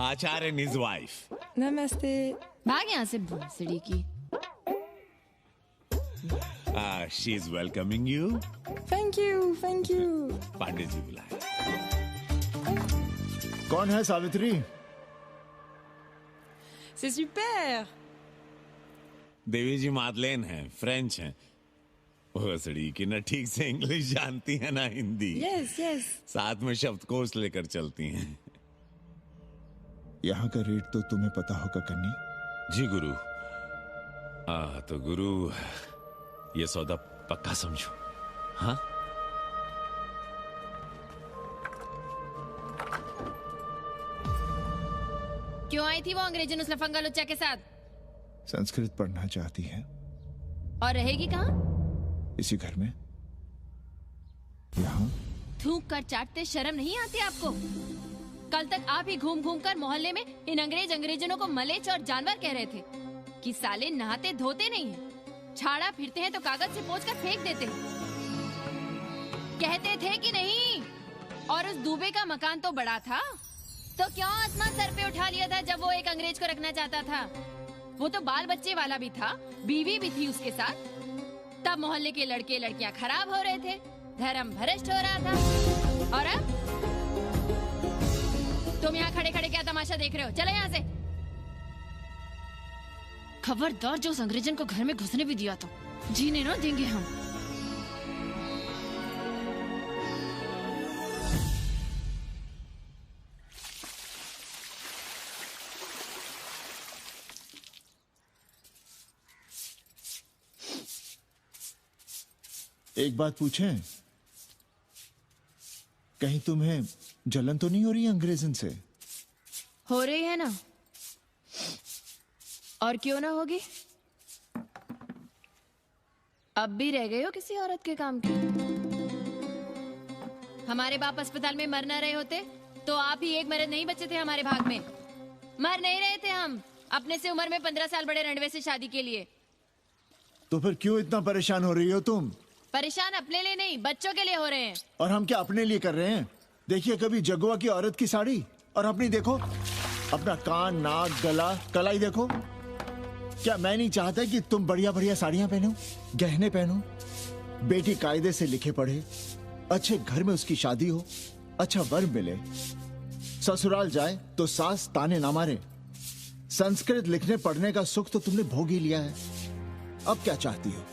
आचार्य and his wife। नमस्ते। भाग यहाँ से भोसड़ी की। She is welcoming you। Thank you, thank you. Pandey ji बुलाए। कौन है सावित्री? C'est super। देवी जी मादलेन हैं, फ्रेंच हैं। भोसड़ी की न ठीक से इंग्लिश जानती है ना हिंदी। Yes yes. साथ में शब्दकोश लेकर चलती हैं। यहाँ का रेट तो तुम्हें पता होगा कन्नी। जी गुरु। तो गुरु ये सौदा पक्का समझो। हाँ क्यों आई थी वो अंग्रेजन उस लफंगा लुच्चा के साथ? संस्कृत पढ़ना चाहती है। और रहेगी कहाँ? इसी घर में, यहाँ। थूक कर चाटते शर्म नहीं आती आपको? कल तक आप ही घूम घूम कर मोहल्ले में इन अंग्रेजनों को मलेच और जानवर कह रहे थे कि साले नहाते धोते नहीं हैं, छाड़ा फिरते हैं तो कागज से पोंछ कर फेंक देते हैं। कहते थे कि नहीं? और उस दूबे का मकान तो बड़ा था, तो क्यों आसमान सर पे उठा लिया था जब वो एक अंग्रेज को रखना चाहता था? वो तो बाल बच्चे वाला भी था, बीवी भी थी उसके साथ। तब मोहल्ले के लड़के लड़कियां खराब हो रहे थे, धर्म भ्रष्ट हो रहा था। और अब तुम यहाँ खड़े खड़े क्या तमाशा देख रहे हो? चले यहाँ से। खबरदार जो उस अंग्रेजन को घर में घुसने भी दिया तो जीने ना देंगे हम। एक बात पूछें, कहीं तुम्हें जलन तो नहीं हो रही अंग्रेजन से? हो रही है ना, और क्यों ना होगी? अब भी रह गए हो किसी औरत के काम की? हमारे बाप अस्पताल में मर न रहे होते तो आप ही एक मर्द नहीं बचे थे हमारे भाग में। मर नहीं रहे थे हम अपने से उम्र में 15 साल बड़े रणवे से शादी के लिए। तो फिर क्यों इतना परेशान हो रही हो तुम? परेशान अपने लिए नहीं, बच्चों के लिए हो रहे हैं। और हम क्या अपने लिए कर रहे हैं? देखिए कभी जगुआ की औरत की साड़ी और अपनी देखो, अपना कान नाक गला कलाई देखो। क्या मैं नहीं चाहता कि तुम बढ़िया बढ़िया साड़ियां पहनो, गहने पहनो, बेटी कायदे से लिखे पढ़े, अच्छे घर में उसकी शादी हो, अच्छा वर मिले, ससुराल जाए तो सास ताने ना मारे। संस्कृत लिखने पढ़ने का सुख तो तुमने भोग ही लिया है, अब क्या चाहती हो?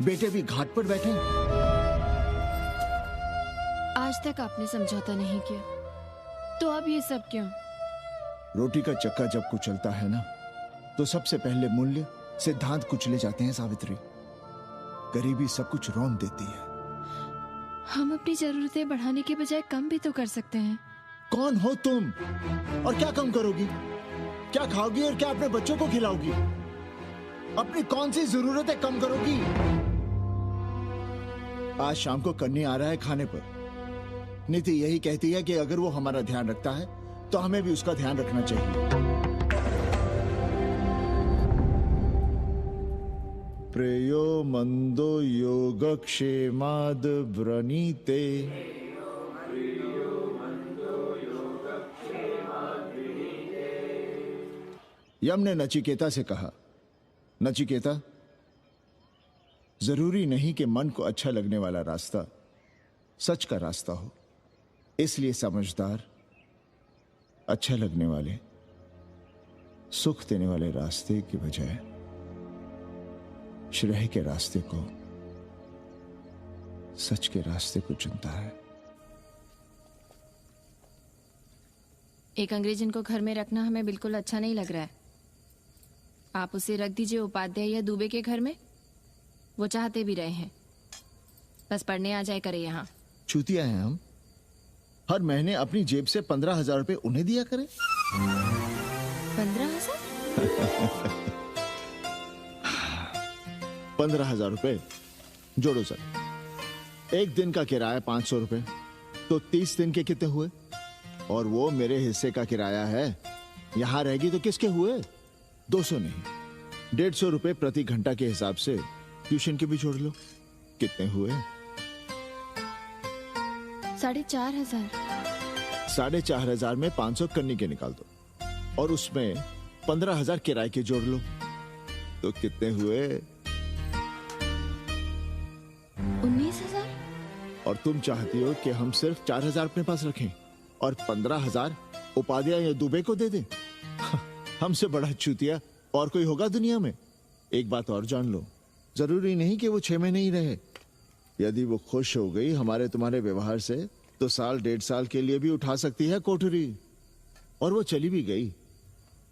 बेटे भी घाट पर बैठे। आज तक आपने समझौता नहीं किया, तो अब ये सब क्यों? रोटी का चक्का जब कुचलता है ना, तो सबसे पहले मूल्य सिद्धांत कुचले जाते हैं सावित्री। गरीबी सब कुछ रौंद देती है। हम अपनी जरूरतें बढ़ाने के बजाय कम भी तो कर सकते हैं। कौन हो तुम? और क्या कम करोगी? क्या खाओगी और क्या अपने बच्चों को खिलाओगी? अपनी कौन सी जरूरतें कम करोगी? आज शाम को कन्नी आ रहा है खाने पर। नीति यही कहती है कि अगर वो हमारा ध्यान रखता है तो हमें भी उसका ध्यान रखना चाहिए। प्रेयो मंदो योगक्षेमाद व्रणीते। यम ने नचिकेता से कहा, नचिकेता, जरूरी नहीं कि मन को अच्छा लगने वाला रास्ता सच का रास्ता हो। इसलिए समझदार, अच्छा लगने वाले, सुख देने वाले रास्ते की बजाय श्रेय के रास्ते को, सच के रास्ते को चुनता है। एक अंग्रेजन को घर में रखना हमें बिल्कुल अच्छा नहीं लग रहा है। आप उसे रख दीजिए उपाध्याय या दुबे के घर में, वो चाहते भी रहे हैं, बस पढ़ने आ जाए करे यहाँ। चूतिया हैं हम, हर महीने अपनी जेब से 15,000 रुपए उन्हें दिया करें। 15,000? 15,000 रुपए जोड़ो सर। एक दिन का किराया 500 रुपए, तो 30 दिन के कितने हुए? और वो मेरे हिस्से का किराया है। यहां रहेगी तो किसके हुए? 200 नहीं, 150 रुपए प्रति घंटा के हिसाब से ट्यूशन के भी जोड़ लो। कितने हुए? 4,500। 4,500 में 500 कन्नी के निकाल दो और उसमें 15,000 किराए के जोड़ लो, तो कितने हुए? 19,000। और तुम चाहती हो कि हम सिर्फ 4,000 अपने पास रखें और 15,000 उपाध्याय या दुबे को दे दें? हमसे बड़ा चूतिया और कोई होगा दुनिया में? एक बात और जान लो, जरूरी नहीं कि वो 6 महीने ही रहे। यदि वो खुश हो गई हमारे तुम्हारे व्यवहार से तो साल 1.5 साल के लिए भी उठा सकती है कोठरी। और वो चली भी गई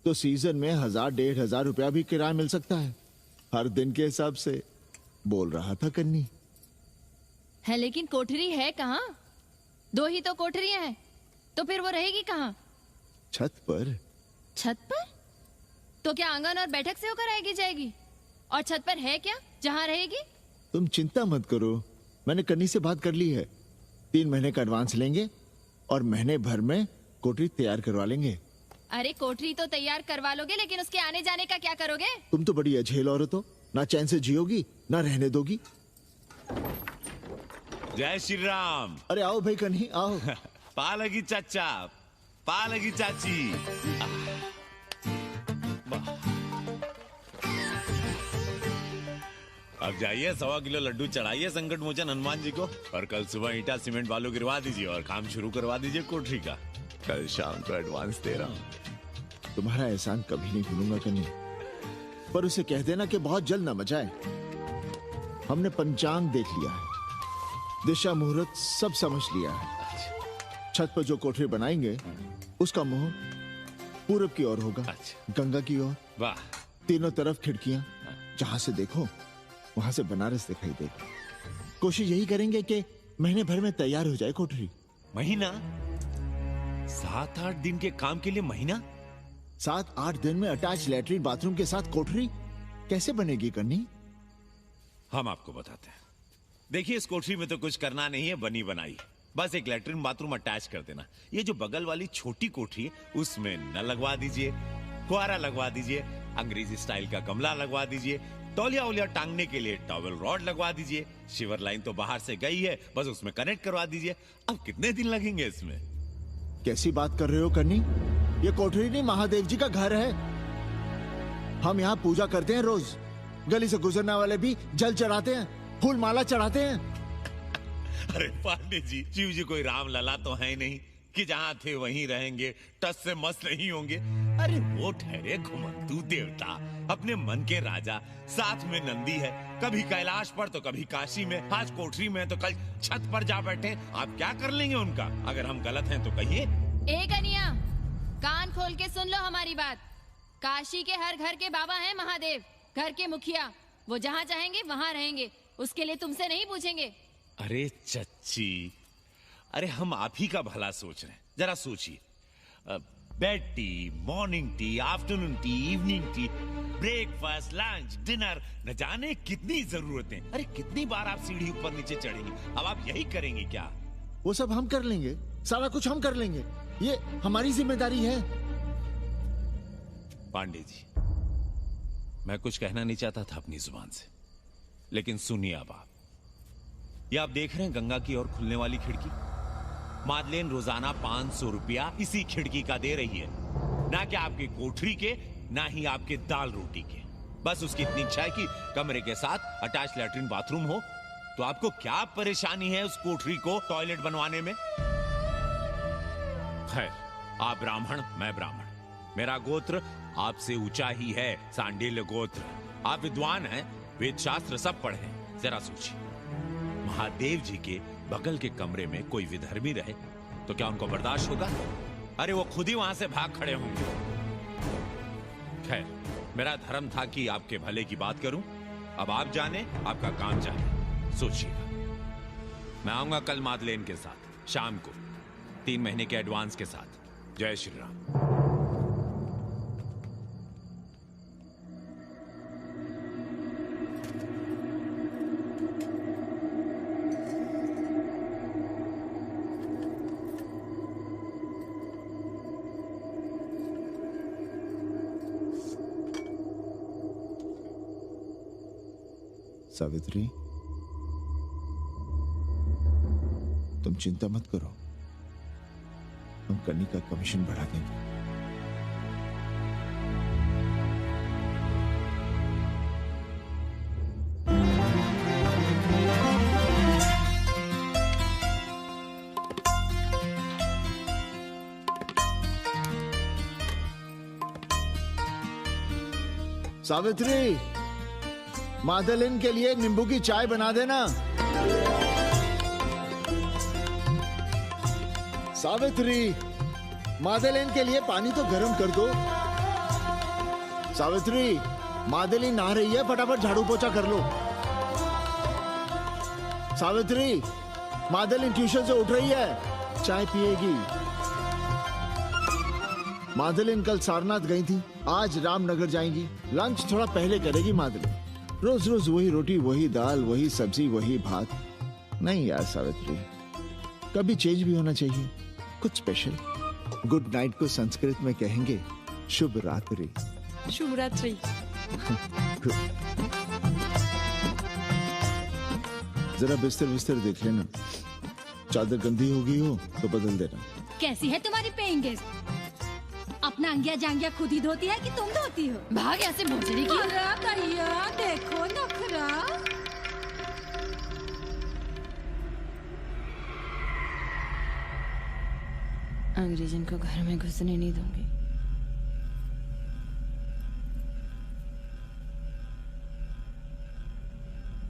तो सीजन में 1000-1500 रुपया भी किराया मिल सकता है, हर दिन के हिसाब से। बोल रहा था कन्नी। है लेकिन कोठरी है कहाँ? 2 ही तो कोठरियां हैं, तो फिर वो रहेगी कहाँ? छत पर। छत पर? तो क्या आंगन और बैठक से होकर आएगी जाएगी? और छत पर है क्या जहाँ रहेगी? तुम चिंता मत करो, मैंने कन्नी से बात कर ली है। 3 महीने का एडवांस लेंगे और महीने भर में कोठरी तैयार करवा लेंगे। अरे कोठरी तो तैयार करवा लोगे, लेकिन उसके आने जाने का क्या करोगे? तुम तो बड़ी अझेल औरत हो, ना चैन से जियोगी ना रहने दोगी। जय श्री राम। अरे आओ भाई कन्ही आओ। पालगी चाचा, पालगी चाची। अब जाइए 1.25 किलो लड्डू चढ़ाइए संकट मोचन हनुमान जी को और कल सुबह ईटा सीमेंट बालू गिरवा दीजिए और काम शुरू करवा दीजिए कोठरी का। कल शाम को एडवांस दे रहा हूँ। तुम्हारा एहसान कभी नहीं भूलूंगा कन्नी, पर उसे कह देना कि बहुत जल्द न मचाए। हमने पंचांग देख लिया है, दिशा मुहूर्त सब समझ लिया है। छत पर जो कोठरी बनाएंगे उसका मुंह पूरब की ओर होगा, गंगा की ओर। वाह। तीनों तरफ खिड़कियां, जहां से देखो वहां से बनारस दिखाई देगा। कोशिश यही करेंगे कि महीने भर में तैयार हो जाए कोठरी। महीना? 7-8 दिन के काम के लिए महीना? 7-8 दिन में अटैच लैट्रिन बाथरूम के साथ कोठरी कैसे बनेगी कन्नी? हम आपको बताते हैं। देखिए इस कोठरी में तो कुछ करना नहीं है, बनी बनाई। बस एक लैट्रिन बाथरूम अटैच कर देना। ये जो बगल वाली छोटी कोठरी है उसमें नल लगवा दीजिए, फुहारा लगवा दीजिए, अंग्रेजी स्टाइल का गमला लगवा दीजिए, तौलिया उलिया टांगने के लिए टॉवेल रॉड लगवा दीजिए। शिवर लाइन तो बाहर से गई है, बस उसमें कनेक्ट करवा दीजिए। अब कितने दिन लगेंगे इसमें? कैसी बात कर रहे हो कन्नी? ये कोठरी नहीं, महादेव जी का घर है। हम यहाँ पूजा करते हैं रोज। गली से गुजरने वाले भी जल चढ़ाते हैं, फूल माला चढ़ाते हैं। अरे पांडे जी, शिव जी कोई राम लला तो है नहीं कि जहाँ थे वहीं रहेंगे, टस से मस्त नहीं होंगे। अरे वो ठहरे घुमंतू देवता, अपने मन के राजा, साथ में नंदी है। कभी कैलाश पर तो कभी काशी में, आज कोठरी में तो कल छत पर जा बैठे। आप क्या कर लेंगे उनका? अगर हम गलत हैं तो कहिए। ए कन्या, कान खोल के सुन लो हमारी बात। काशी के हर घर के बाबा हैं महादेव, घर के मुखिया। वो जहाँ चाहेंगे वहाँ रहेंगे, उसके लिए तुमसे नहीं पूछेंगे। अरे चच्ची, अरे हम आप ही का भला सोच रहे हैं। जरा सोचिए, bed tea, morning tea, afternoon T, evening tea, breakfast, lunch, dinner, न जाने कितनी जरूरतें। अरे कितनी बार आप सीढ़ी ऊपर नीचे चढ़ेंगे। अब आप यही करेंगे क्या? वो सब हम कर लेंगे, सारा कुछ हम कर लेंगे, ये हमारी जिम्मेदारी है। पांडे जी, मैं कुछ कहना नहीं चाहता था अपनी जुबान से, लेकिन सुनिए अब आप। ये आप देख रहे हैं गंगा की ओर खुलने वाली खिड़की? मादलेन रोजाना 500 रुपया इसी खिड़की का दे रही है, ना कि आपकी कोठरी के, ना ही आपके दाल रोटी के। बस उसकी इतनी इच्छा है कि कमरे के साथ अटैच लैट्रिन बाथरूम हो। तो आपको क्या परेशानी है उस कोठरी को टॉयलेट बनवाने में? खैर, आप ब्राह्मण, मैं ब्राह्मण, मेरा गोत्र आपसे ऊंचा ही है, सांडिल्य गोत्र। आप विद्वान हैं, वेद शास्त्र सब पढ़े हैं। जरा सोचिए, महादेव जी के बगल के कमरे में कोई विधर्मी रहे तो क्या उनको बर्दाश्त होगा? अरे वो खुद ही वहां से भाग खड़े होंगे। खैर, मेरा धर्म था कि आपके भले की बात करूं। अब आप जाने, आपका काम जाने। सोचिएगा। मैं आऊंगा कल मादलेन के साथ शाम को, 3 महीने के एडवांस के साथ। जय श्री राम। सावित्री, तुम चिंता मत करो, हम कन्नी का कमीशन बढ़ा देंगे। सावित्री, मादेलिन के लिए नींबू की चाय बना देना। सावित्री, मादेलिन के लिए पानी तो गर्म कर दो। सावित्री, मादेलिन नहा रही है, फटाफट झाड़ू पोछा कर लो। सावित्री, मादेलिन ट्यूशन से उठ रही है, चाय पिएगी। मादेलिन कल सारनाथ गई थी, आज रामनगर जाएंगी। लंच थोड़ा पहले करेगी मादेलिन। रोज रोज वही रोटी, वही दाल, वही सब्जी, वही भात। नहीं यार सावित्री, कभी चेंज भी होना चाहिए, कुछ स्पेशल। गुड नाइट को संस्कृत में कहेंगे शुभ रात्रि। शुभ रात्रि। जरा बिस्तर बिस्तर देख लेना, चादर गंदी हो गई हो तो बदल देना। कैसी है तुम्हारी पेइंग गेस्ट? अपना अंगिया जांगिया खुद ही धोती है कि तुम धोती हो? भाग ऐसे भोसड़ी की। अरे भैया देखो नखरा। अंग्रेजन को घर में घुसने नहीं दूंगी।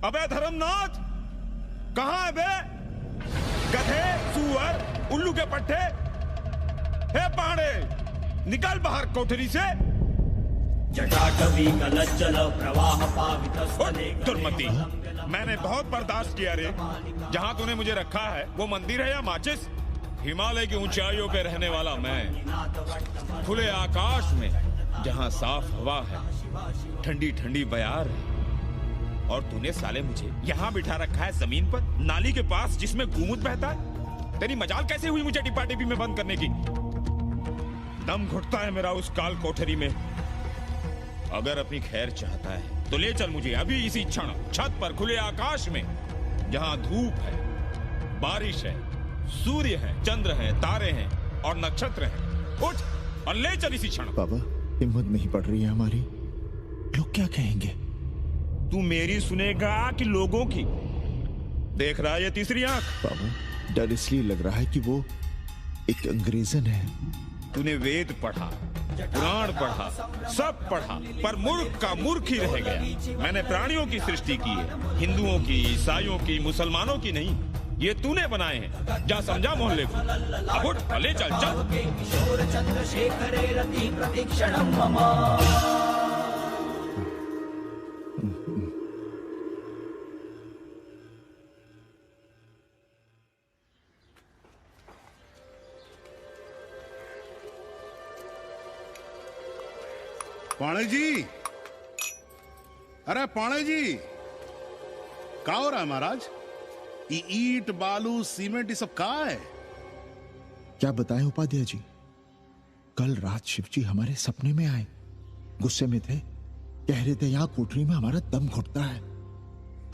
अबे धर्मनाथ, कहाँ है बे? गधे, सुअर, उल्लू के पट्टे। हे पाड़े, निकल बाहर कोठरी से। जटाटवी कलज्जल प्रवाह दुर्मति, मैंने बहुत बर्दाश्त किया रे। जहाँ तूने मुझे रखा है वो मंदिर है या माचिस? हिमालय की ऊंचाइयों पे रहने वाला मैं, खुले आकाश में जहाँ साफ हवा है, ठंडी ठंडी बयार है, और तूने साले मुझे यहाँ बिठा रखा है जमीन पर, नाली के पास जिसमें गूमूत बहता है। तेरी मजाल कैसे हुई मुझे टिप्पा टिप्पी में बंद करने की? दम घुटता है मेरा उस काल कोठरी में। अगर अपनी खैर चाहता है तो ले चल मुझे अभी इसी क्षण छत पर, खुले आकाश में, जहाँ धूप है, बारिश है, सूर्य है, चंद्र है, तारे हैं और नक्षत्र हैं। उठ और ले चल इसी क्षण। बाबा, हिम्मत नहीं पड़ रही है हमारी, लोग क्या कहेंगे? तू मेरी सुनेगा कि लोगों की? देख रहा है ये तीसरी आंख? बाबा, डर इसलिए लग रहा है कि वो एक अंग्रेजन है। तूने वेद पढ़ा, पुराण पढ़ा, सब पढ़ा, पर मूर्ख का मूर्ख ही रह गया। मैंने प्राणियों की सृष्टि की है, हिंदुओं की, ईसाइयों की, मुसलमानों की नहीं। ये तूने बनाए हैं। जा समझा मोहल्ले को। अब उठ, ले चल चल। पाणे जी, अरे पाणे जी, क्या हो रहा है महाराज? ये ईट, बालू, सीमेंट, ये सब कहाँ है? क्या बताएं उपाध्याय जी, कल रात शिवजी हमारे सपने में आए, गुस्से में थे, कह रहे थे यहाँ कोठरी में हमारा दम घुटता है,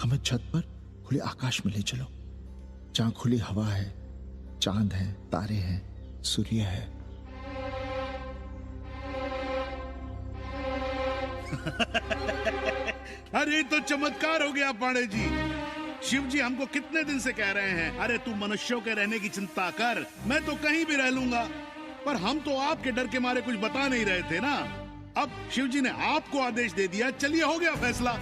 हमें छत पर खुले आकाश में ले चलो, जहां खुली हवा है, चांद है, तारे हैं, सूर्य है। अरे तो चमत्कार हो गया पाणे जी। शिव जी हमको कितने दिन से कह रहे हैं, अरे तू मनुष्यों के रहने की चिंता कर, मैं तो कहीं भी रह लूंगा। पर हम तो आपके डर के मारे कुछ बता नहीं रहे थे ना। अब शिव जी ने आपको आदेश दे दिया, चलिए हो गया फैसला।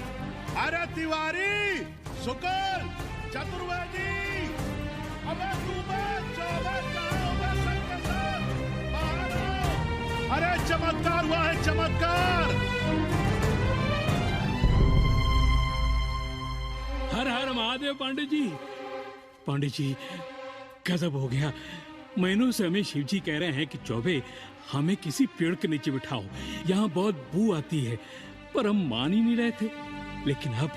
अरे तिवारी, शुक्ल, चतुर्वेदी, अबे तू बच, अरे चमत्कार हुआ है, चमत्कार। हर हर महादेव पांडे जी। पांडे जी, गजब हो गया। महीनों से हमें शिवजी कह रहे हैं कि चौबे हमें किसी पेड़ के नीचे बिठाओ, यहाँ बहुत बू आती है, पर हम मान ही नहीं रहे थे। लेकिन अब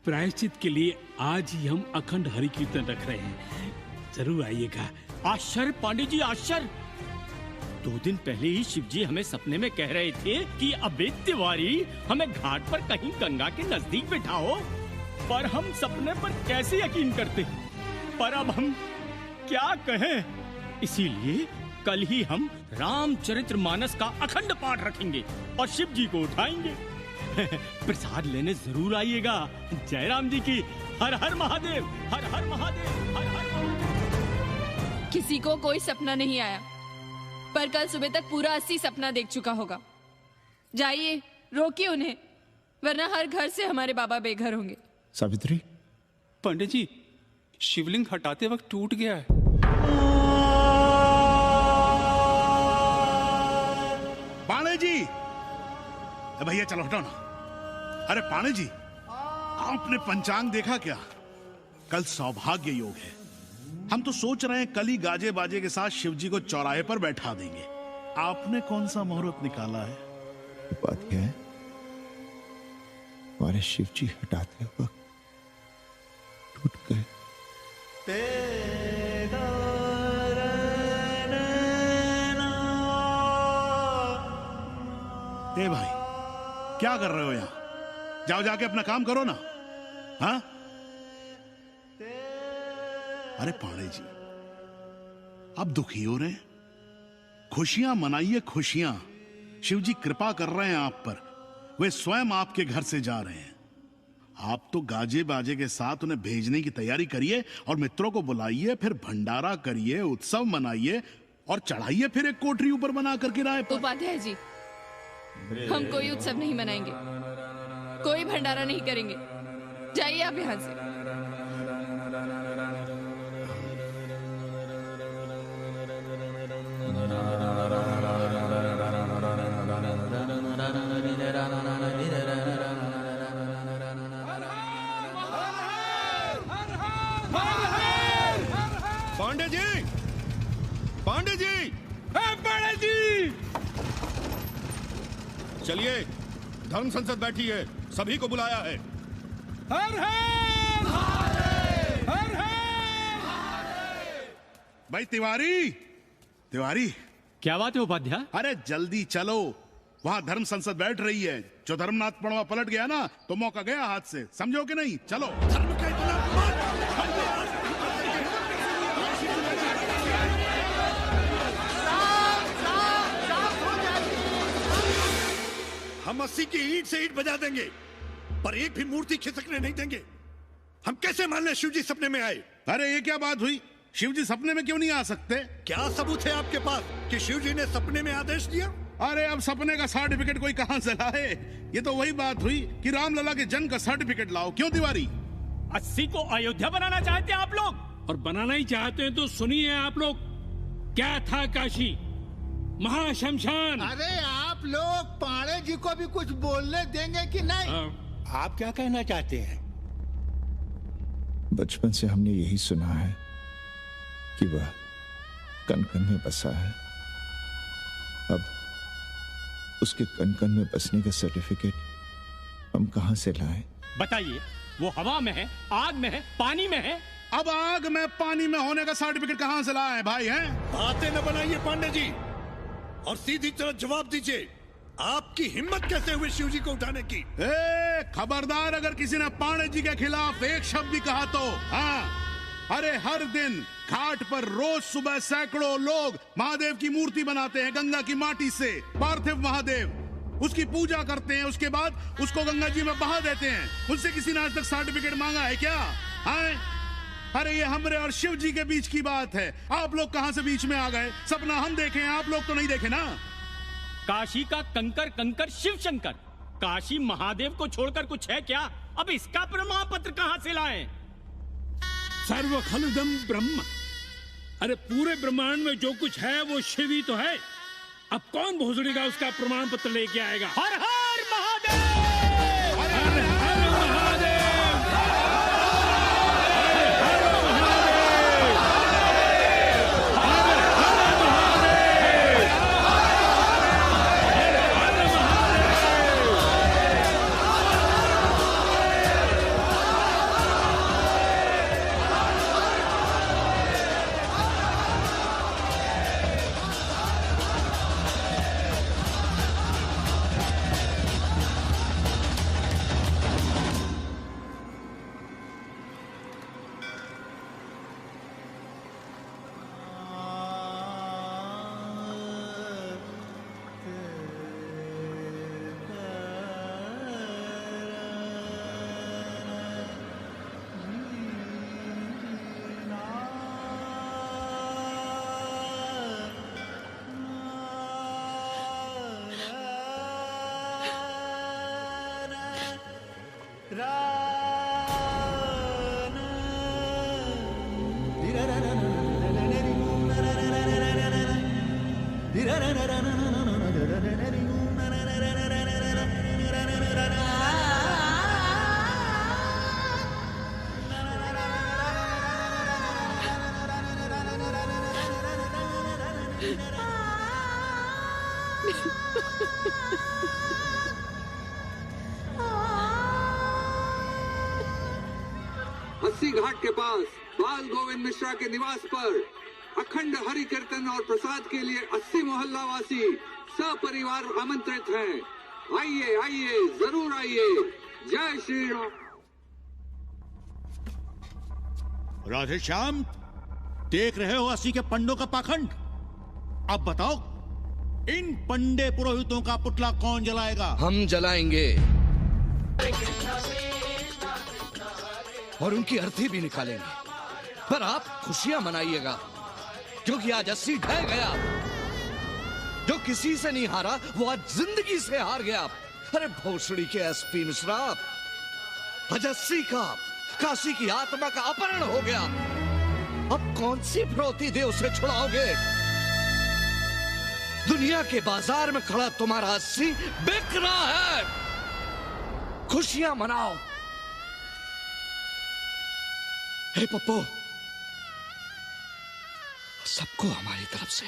प्रायश्चित के लिए आज ही हम अखंड हरि कीर्तन रख रहे हैं, जरूर आइएगा। आश्चर्य पांडे जी, आश्चर्य। 2 दिन पहले ही शिवजी हमें सपने में कह रहे थे कि अबे तिवारी, हमें घाट पर कहीं गंगा के नजदीक बिठाओ, पर हम सपने पर कैसे यकीन करते। पर अब हम क्या कहें, इसीलिए कल ही हम रामचरितमानस का अखंड पाठ रखेंगे और शिव जी को उठाएंगे। प्रसाद लेने जरूर आइएगा। जय राम जी की। हर हर महादेव, हर हर महादेव, हर हर महादेव। किसी को कोई सपना नहीं आया, पर कल सुबह तक पूरा 80 सपना देख चुका होगा। जाइए, रोकिए उन्हें। वरना हर घर से हमारे बाबा बेघर होंगे। सावित्री, पंडित जी, शिवलिंग हटाते वक्त टूट गया है। पाणे जी, भैया चलो हटाओ ना। अरे पाणे जी, आपने पंचांग देखा क्या? कल सौभाग्य योग है। हम तो सोच रहे हैं कल ही गाजे बाजे के साथ शिव जी को चौराहे पर बैठा देंगे। आपने कौन सा मुहूर्त निकाला है? बात क्या है? हमारे शिव जी हटाते वक्त टूट गए। ए भाई, क्या कर रहे हो यहां? जाओ जाके अपना काम करो ना। हाँ? अरे पाणे जी, अब दुखी हो रहे हैं? खुशियां मनाइए, खुशियां। शिव जी कृपा कर रहे हैं आप पर। वे स्वयं आपके घर से जा रहे हैं। आप तो गाजे बाजे के साथ उन्हें भेजने की तैयारी करिए और मित्रों को बुलाइए, फिर भंडारा करिए, उत्सव मनाइए और चढ़ाइए फिर एक कोठरी ऊपर बना कर किराए पर। उपाध्याय जी, हम कोई उत्सव नहीं मनाएंगे, कोई भंडारा नहीं करेंगे। जाइए आप यहाँ से। पांडे जी, पांडे जी, पांडे जी, चलिए, धर्म संसद बैठी है, सभी को बुलाया है। हर हर हर हर। भाई तिवारी, तिवारी, क्या बात है उपाध्याय? अरे जल्दी चलो, वहां धर्म संसद बैठ रही है। जो धर्मनाथ पड़वा पलट गया ना तो मौका गया हाथ से, समझो कि नहीं? चलो। धर्म का इतना हम 80 की ईंट से ईंट बजा देंगे, पर एक भी मूर्ति खिसकने नहीं देंगे। हम कैसे मान लें शिव जी सपने में आए? अरे ये क्या बात हुई? शिव जी सपने में क्यों नहीं आ सकते? क्या सबूत है आपके पास कि शिव जी ने सपने में आदेश दिया? अरे अब सपने का सर्टिफिकेट कोई कहां से लाए? ये तो वही बात हुई कि रामलला के जन्म का सर्टिफिकेट लाओ। क्यों तिवारी? 80 को अयोध्या बनाना चाहते हैं आप लोग? और बनाना ही चाहते हैं तो सुनिए आप लोग, क्या था काशी महाशमशान। अरे आप लोग पाणे जी को भी कुछ बोलने देंगे कि नहीं? आप क्या कहना चाहते हैं? बचपन से हमने यही सुना है कि वह कण कण में बसा है। अब उसके कण कण में बसने का सर्टिफिकेट हम कहां से लाएं? बताइए, वो हवा में है, आग में है, पानी में है? अब आग में पानी में होने का सर्टिफिकेट कहां से लाए भाई? हैं? बातें न बनाइए पांडे जी, और सीधी तरह जवाब दीजिए। आपकी हिम्मत कैसे हुई शिव जी को उठाने की? खबरदार, अगर किसी ने पाणे जी के खिलाफ एक शब्द भी कहा तो। हाँ, अरे हर दिन घाट पर रोज सुबह सैकड़ों लोग महादेव की मूर्ति बनाते हैं गंगा की माटी से। पार्थिव महादेव, उसकी पूजा करते हैं, उसके बाद उसको गंगा जी में बहा देते हैं। उनसे किसी ने आज तक सर्टिफिकेट मांगा है क्या? हाँ? अरे ये हमरे और शिव जी के बीच की बात है। आप लोग कहां से बीच में आ गए? सपना हम देखे, आप लोग तो नहीं देखे ना। काशी का कंकर कंकर शिव शंकर, काशी महादेव को छोड़कर कुछ है क्या? अब इसका प्रमाण पत्र कहां से लाएं? सर्व खलुदम ब्रह्म। अरे पूरे ब्रह्मांड में जो कुछ है वो शिव ही तो है। अब कौन भोसड़ी का उसका प्रमाण पत्र लेके आएगा? हर हर महादेव! हर हर महादेव! अस्सी घाट के पास बाल गोविंद मिश्रा के निवास पर अखंड हरि कीर्तन और प्रसाद के लिए 80 मोहल्ला वासी सपरिवार आमंत्रित हैं। आइए आइए, जरूर आइए। जय श्री राम। राधे श्याम, देख रहे हो 80 के पंडों का पाखंड। अब बताओ, इन पंडे पुरोहितों का पुतला कौन जलाएगा? हम जलाएंगे और उनकी अर्थी भी निकालेंगे। पर आप खुशियां मनाइएगा, क्योंकि आज 80 ढह गया। जो किसी से नहीं हारा, वो आज जिंदगी से हार गया। अरे भोसड़ी के एसपी मिश्रा, आज 80 का काशी की आत्मा का अपहरण हो गया। अब कौन सी फिरौती दे उसे छुड़ाओगे? दुनिया के बाजार में खड़ा तुम्हारा 80 बिक रहा है। खुशियां मनाओ। हे पप्पू, सबको हमारी तरफ से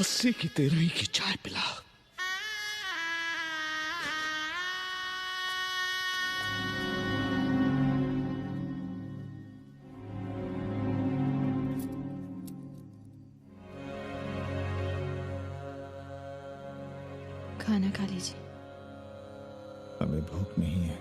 80 की 13 की चाय पिला। खाना खा लीजिए। हमें भूख नहीं है।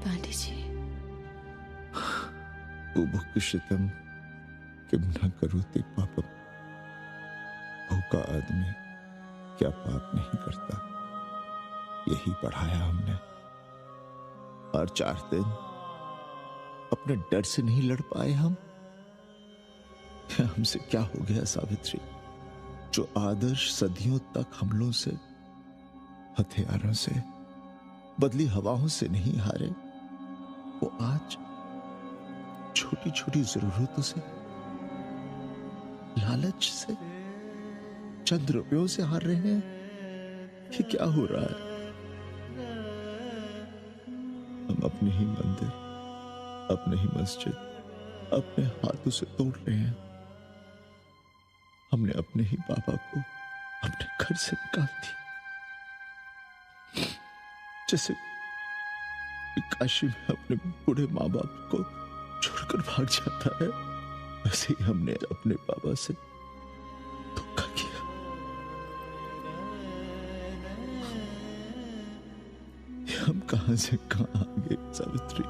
पांडे जी, बुभुक्षितम किम न करोति पापम। भूखा आदमी क्या पाप नहीं करता, यही पढ़ाया हमने। और 4 दिन अपने डर से नहीं लड़ पाए हम। हमसे क्या हो गया सावित्री? जो आदर्श सदियों तक हमलों से, हथियारों से, बदली हवाओं से नहीं हारे, वो आज छोटी छोटी जरूरतों से, लालच से, चंद रुपयों से हार रहे हैं। ये क्या हो रहा है? हम अपने ही मंदिर, अपने ही मस्जिद अपने हाथों से तोड़ रहे हैं। हमने अपने ही बाबा को अपने घर से निकाल दिया। जैसे काशी में अपने बूढ़े माँ बाप को छोड़कर भाग जाता है, वैसे ही हमने अपने बाबा से धोखा किया। हम कहां से कहां आ गए सावित्री?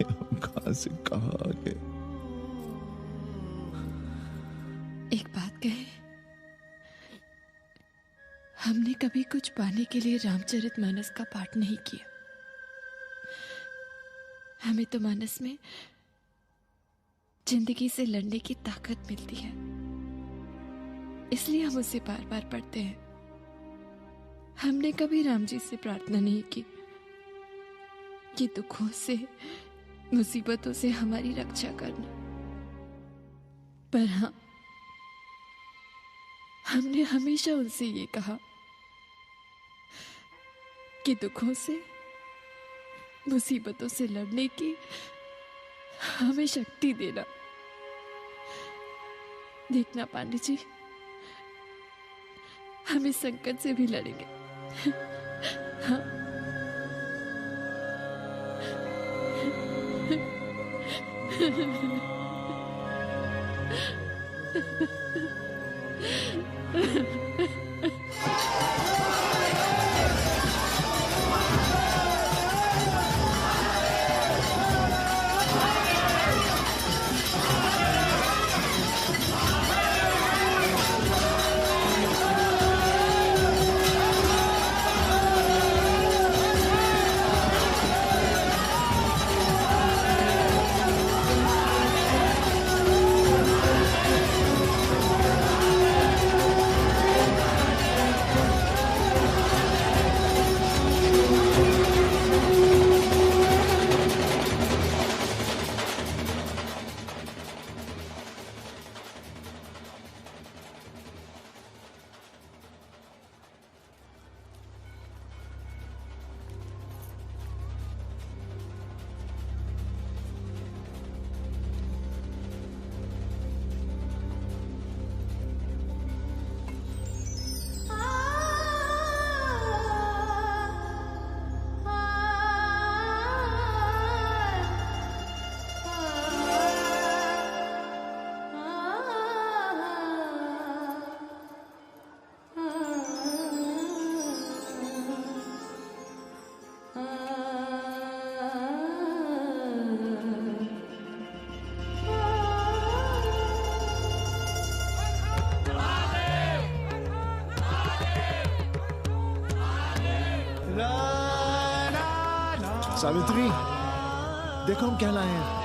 हम कहां से कहां आ गए? एक बात कहे, हमने कभी कुछ पाने के लिए रामचरितमानस का पाठ नहीं किया। हमें तो मानस में जिंदगी से लड़ने की ताकत मिलती है, इसलिए हम उसे बार बार पढ़ते हैं। हमने कभी राम जी से प्रार्थना नहीं की कि दुखों से, मुसीबतों से हमारी रक्षा करना। पर हाँ, हमने हमेशा उनसे ये कहा कि दुखों से, मुसीबतों से लड़ने की हमें शक्ति देना। देखना पांडे जी, हम इस संकट से भी लड़ेंगे। हाँ। सावित्री, देखो हम क्या लाए हैं।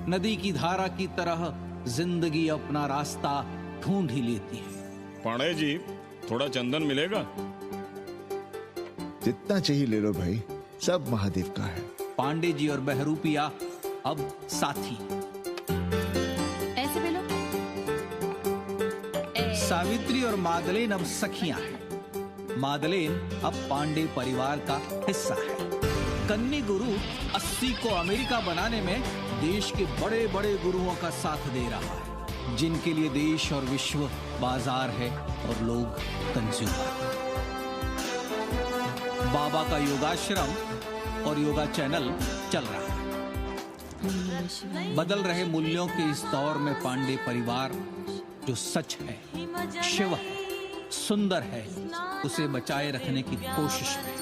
नदी की धारा की तरह जिंदगी अपना रास्ता ढूंढ ही लेती है। पांडे जी, थोड़ा चंदन मिलेगा? जितना चाहिए ले लो भाई, सब महादेव का है। पांडे जी और बहरूपिया अब साथी। ऐसे भी लो। सावित्री और मादलेन अब सखियां हैं। मादलेन अब पांडे परिवार का हिस्सा है। कन्नी गुरु 80 को अमेरिका बनाने में देश के बड़े बड़े गुरुओं का साथ दे रहा है, जिनके लिए देश और विश्व बाजार है और लोग कंज्यूमर। बाबा का योगाश्रम और योगा चैनल चल रहा है। बदल रहे मूल्यों के इस दौर में पांडे परिवार जो सच है, शिव है, सुंदर है, उसे बचाए रखने की कोशिश में।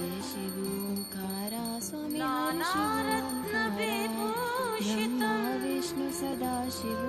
विष्णु सदा शिव